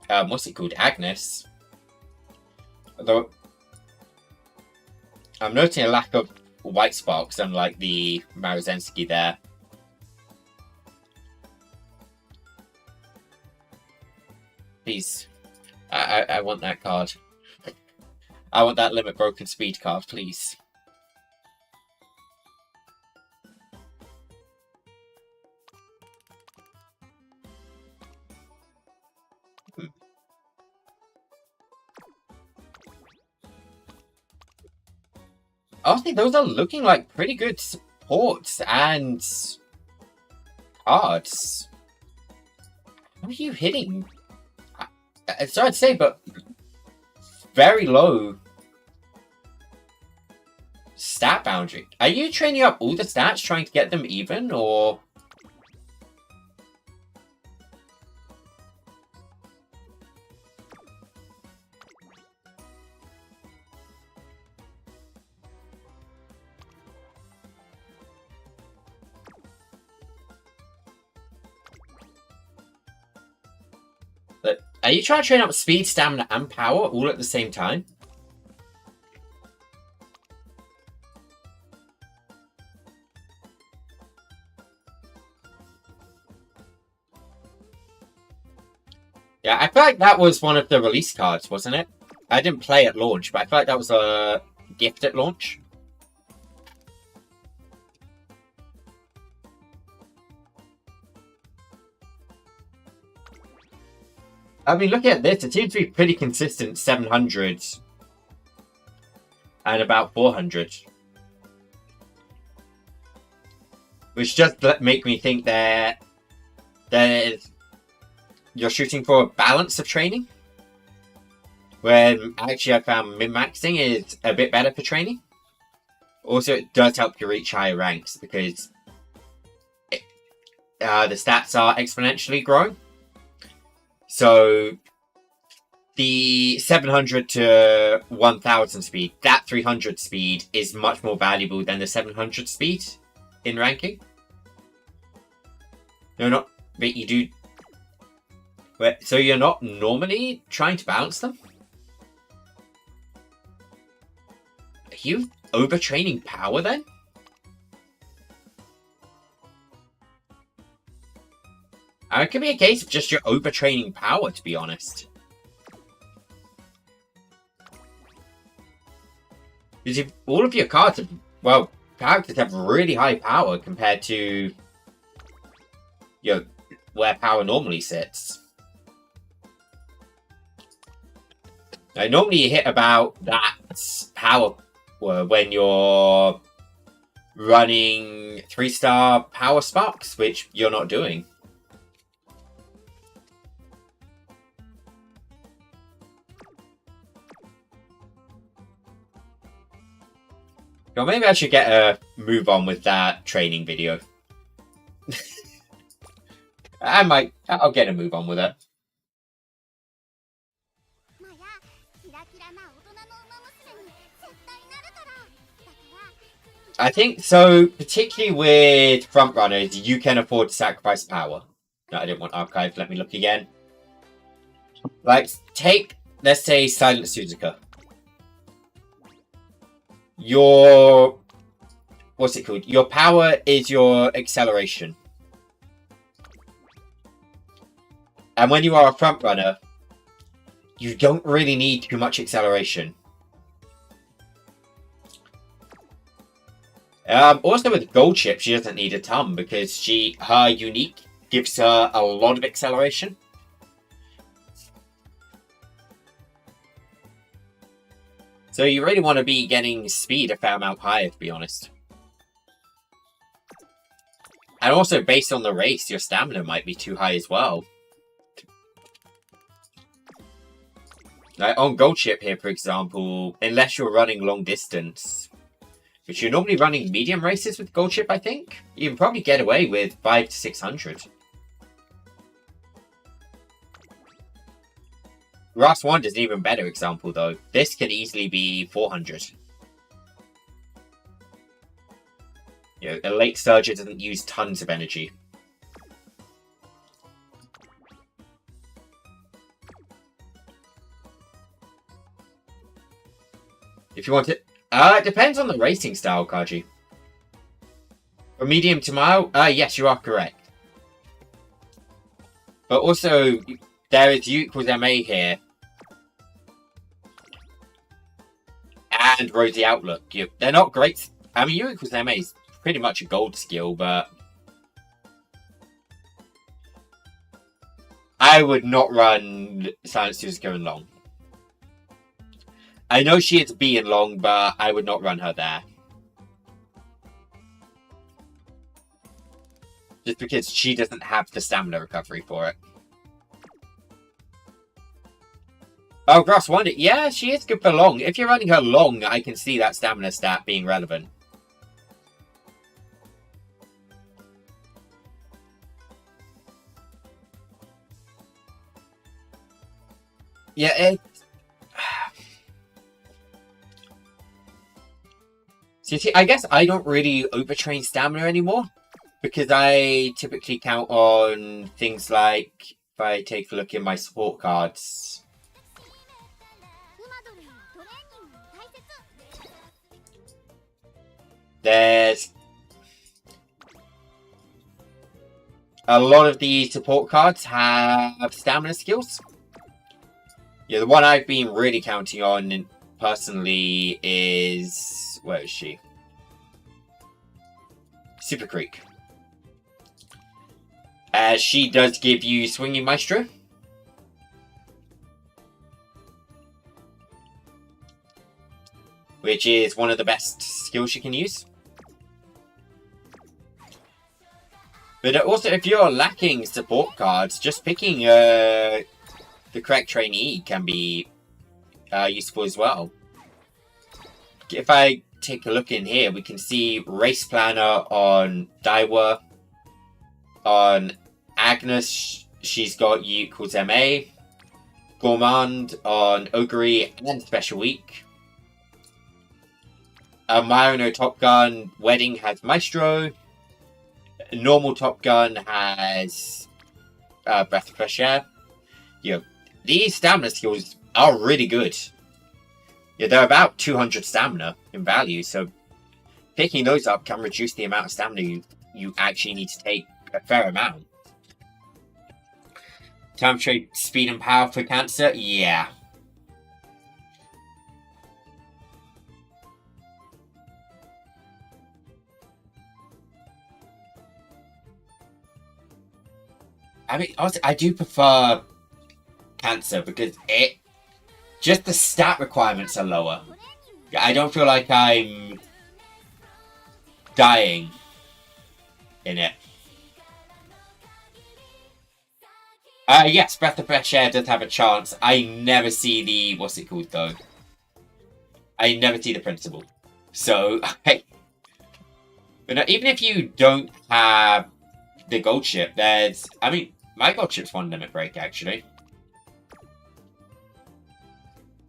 What's it called? Agnes. Although I'm noting a lack of white sparks, unlike the Maruzensky there. Please. I want that card. I want that Limit Broken Speed card, please. Honestly, those are looking like pretty good supports and cards. What are you hitting? It's hard to say, but very low stat boundary. Are you training up all the stats, trying to get them even, or? Are you trying to train up speed, stamina, and power all at the same time? Yeah, I feel like that was one of the release cards, wasn't it? I didn't play at launch, but I feel like that was a gift at launch. I mean, looking at this, it seems to be pretty consistent 700 and about 400. Which does make me think you're shooting for a balance of training. When actually I found min-maxing is a bit better for training. Also, it does help you reach higher ranks because the stats are exponentially growing. So the 700 to 1000 speed, that 300 speed is much more valuable than the 700 speed in ranking. No, not, but you do. So you're not normally trying to balance them? Are you overtraining power then? It could be a case of just you're overtraining power, to be honest. Because if all of your cards have, well, characters have really high power compared to, you know, where power normally sits. Now, normally you hit about that power when you're running 3-star power sparks, which you're not doing. Well, maybe I should get a move on with that training video. I'll get a move on with it. I think so, particularly with front runners, you can afford to sacrifice power. No, I didn't want archive. Let me look again. Like, take, let's say, Silent Suzuka. Your, what's it called? Your power is your acceleration. And when you are a front runner, you don't really need too much acceleration. Also with Gold Chip, she doesn't need a ton because her unique gives her a lot of acceleration. So you really want to be getting speed a fair amount higher, to be honest. And also, based on the race, your stamina might be too high as well. Like on Gold Chip here, for example, unless you're running long distance, which you're normally running medium races with Gold Chip, I think, you can probably get away with 500 to 600. Grass 1 is an even better example, though. This could easily be 400. You know, a late surger doesn't use tons of energy. If you want it, it depends on the racing style, Kaji. From medium to mild, yes, you are correct. But also, there is U equals MA here. And Rosy Outlook. They're not great. I mean, U equals MA is pretty much a gold skill, but I would not run Silent Suzuka in long. I know she is B in long, but I would not run her there. Just because she doesn't have the stamina recovery for it. Oh, Grass 1, yeah, she is good for long. If you're running her long, I can see that stamina stat being relevant. Yeah, see, I guess I don't really overtrain stamina anymore. Because I typically count on things like, if I take a look in my support cards, there's a lot of the support cards have stamina skills. Yeah, the one I've been really counting on personally is, where is she? Super Creek. She does give you Swinging Maestro. Which is one of the best skills you can use. But also, if you're lacking support cards, just picking the correct trainee can be useful as well. If I take a look in here, we can see Race Planner on Daiwa. On Agnes, she's got U equals MA. Gourmand on Ogre and Special Week. Myano Top Gun Wedding has Maestro. Normal Top Gun has Breath of Fresh Air. These stamina skills are really good. They're about 200 stamina in value, so picking those up can reduce the amount of stamina you actually need to take a fair amount. Time trade speed and power for Cancer? Yeah. I mean, honestly, I do prefer Cancer because just the stat requirements are lower. I don't feel like I'm dying in it. Yes, Breath of Fresh Air does have a chance. I never see the... What's it called, though? I never see the principal. So, but no, even if you don't have the gold ship, there's... I mean, my gold ship's one limit break, actually.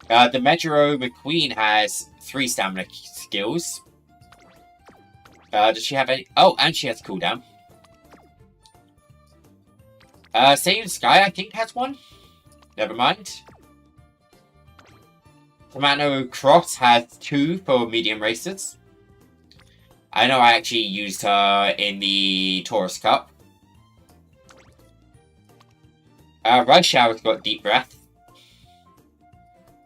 The Medjero McQueen has 3 stamina skills. Does she have any... Oh, and she has cooldown. Saiyan Sky, I think, has 1. Never mind. Tomato Cross has 2 for medium races. I know I actually used her in the Taurus Cup. Rush Shower's got Deep Breath.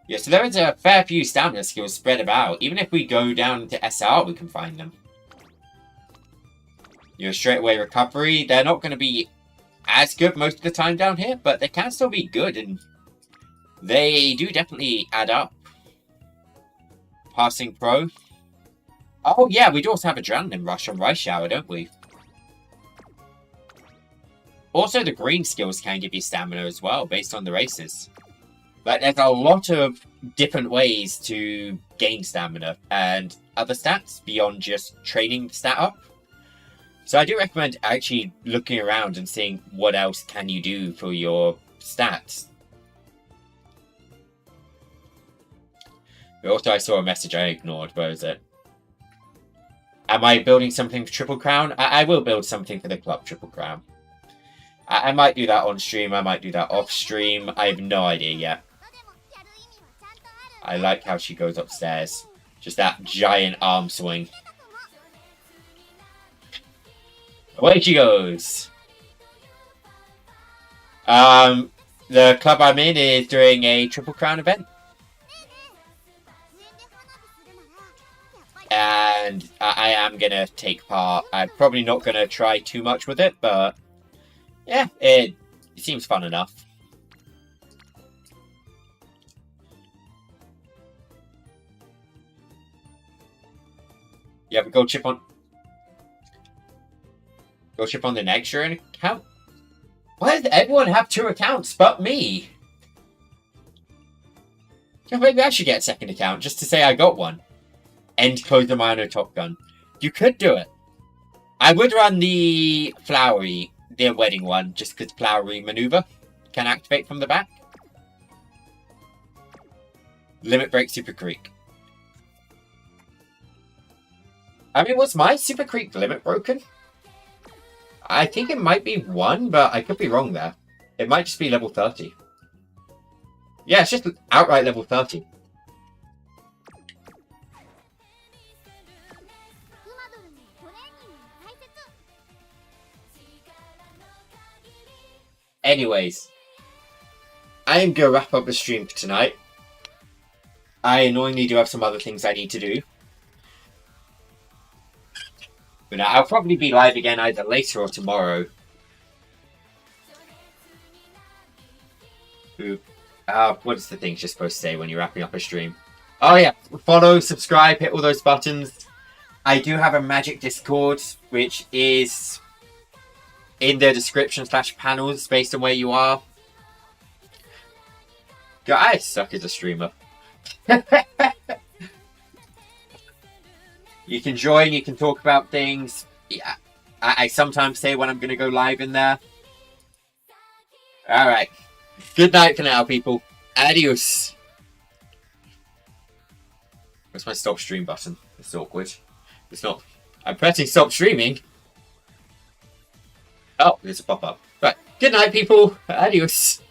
Yeah, so there is a fair few stamina skills spread about. Even if we go down to SR, we can find them. Straight away recovery. They're not going to be as good most of the time down here, but they can still be good, and they do definitely add up. Passing Pro. Oh yeah, we do also have Adrenaline Rush on Rice Shower, don't we? Also, the green skills can give you stamina as well, based on the races. But there's a lot of different ways to gain stamina and other stats beyond just training the stat up. So I do recommend actually looking around and seeing what else can you do for your stats. But also, I saw a message I ignored. Where is it? Am I building something for Triple Crown? I will build something for the club Triple Crown. I might do that on stream. I might do that off stream. I have no idea yet. I like how she goes upstairs. Just that giant arm swing. Away she goes. The club I'm in is doing a Triple Crown event. And I am going to take part. I'm probably not going to try too much with it, but yeah, it seems fun enough. You have a gold chip on... Gold chip on the next year account? Why does everyone have 2 accounts but me? Yeah, maybe I should get a second account just to say I got one. End close the minor Top Gun. You could do it. I would run the Flowery, the wedding one, just because Flowery maneuver can activate from the back. Limit Break Super Creek. I mean, was my Super Creek limit broken? I think it might be 1, but I could be wrong there. It might just be level 30. Yeah, it's just outright level 30. Anyways, I am going to wrap up the stream for tonight. I annoyingly do have some other things I need to do. But I'll probably be live again either later or tomorrow. What is the thing you're supposed to say when you're wrapping up a stream? Oh yeah, follow, subscribe, hit all those buttons. I do have a magic Discord, which is in the description / panels based on where you are. God, I suck as a streamer. You can join, you can talk about things. Yeah, I sometimes say when I'm going to go live in there. Alright. Good night for now, people. Adios. Where's my stop stream button? It's awkward. It's not. I'm pressing stop streaming. Oh, there's a pop-up. Right. Good night, people. Adios.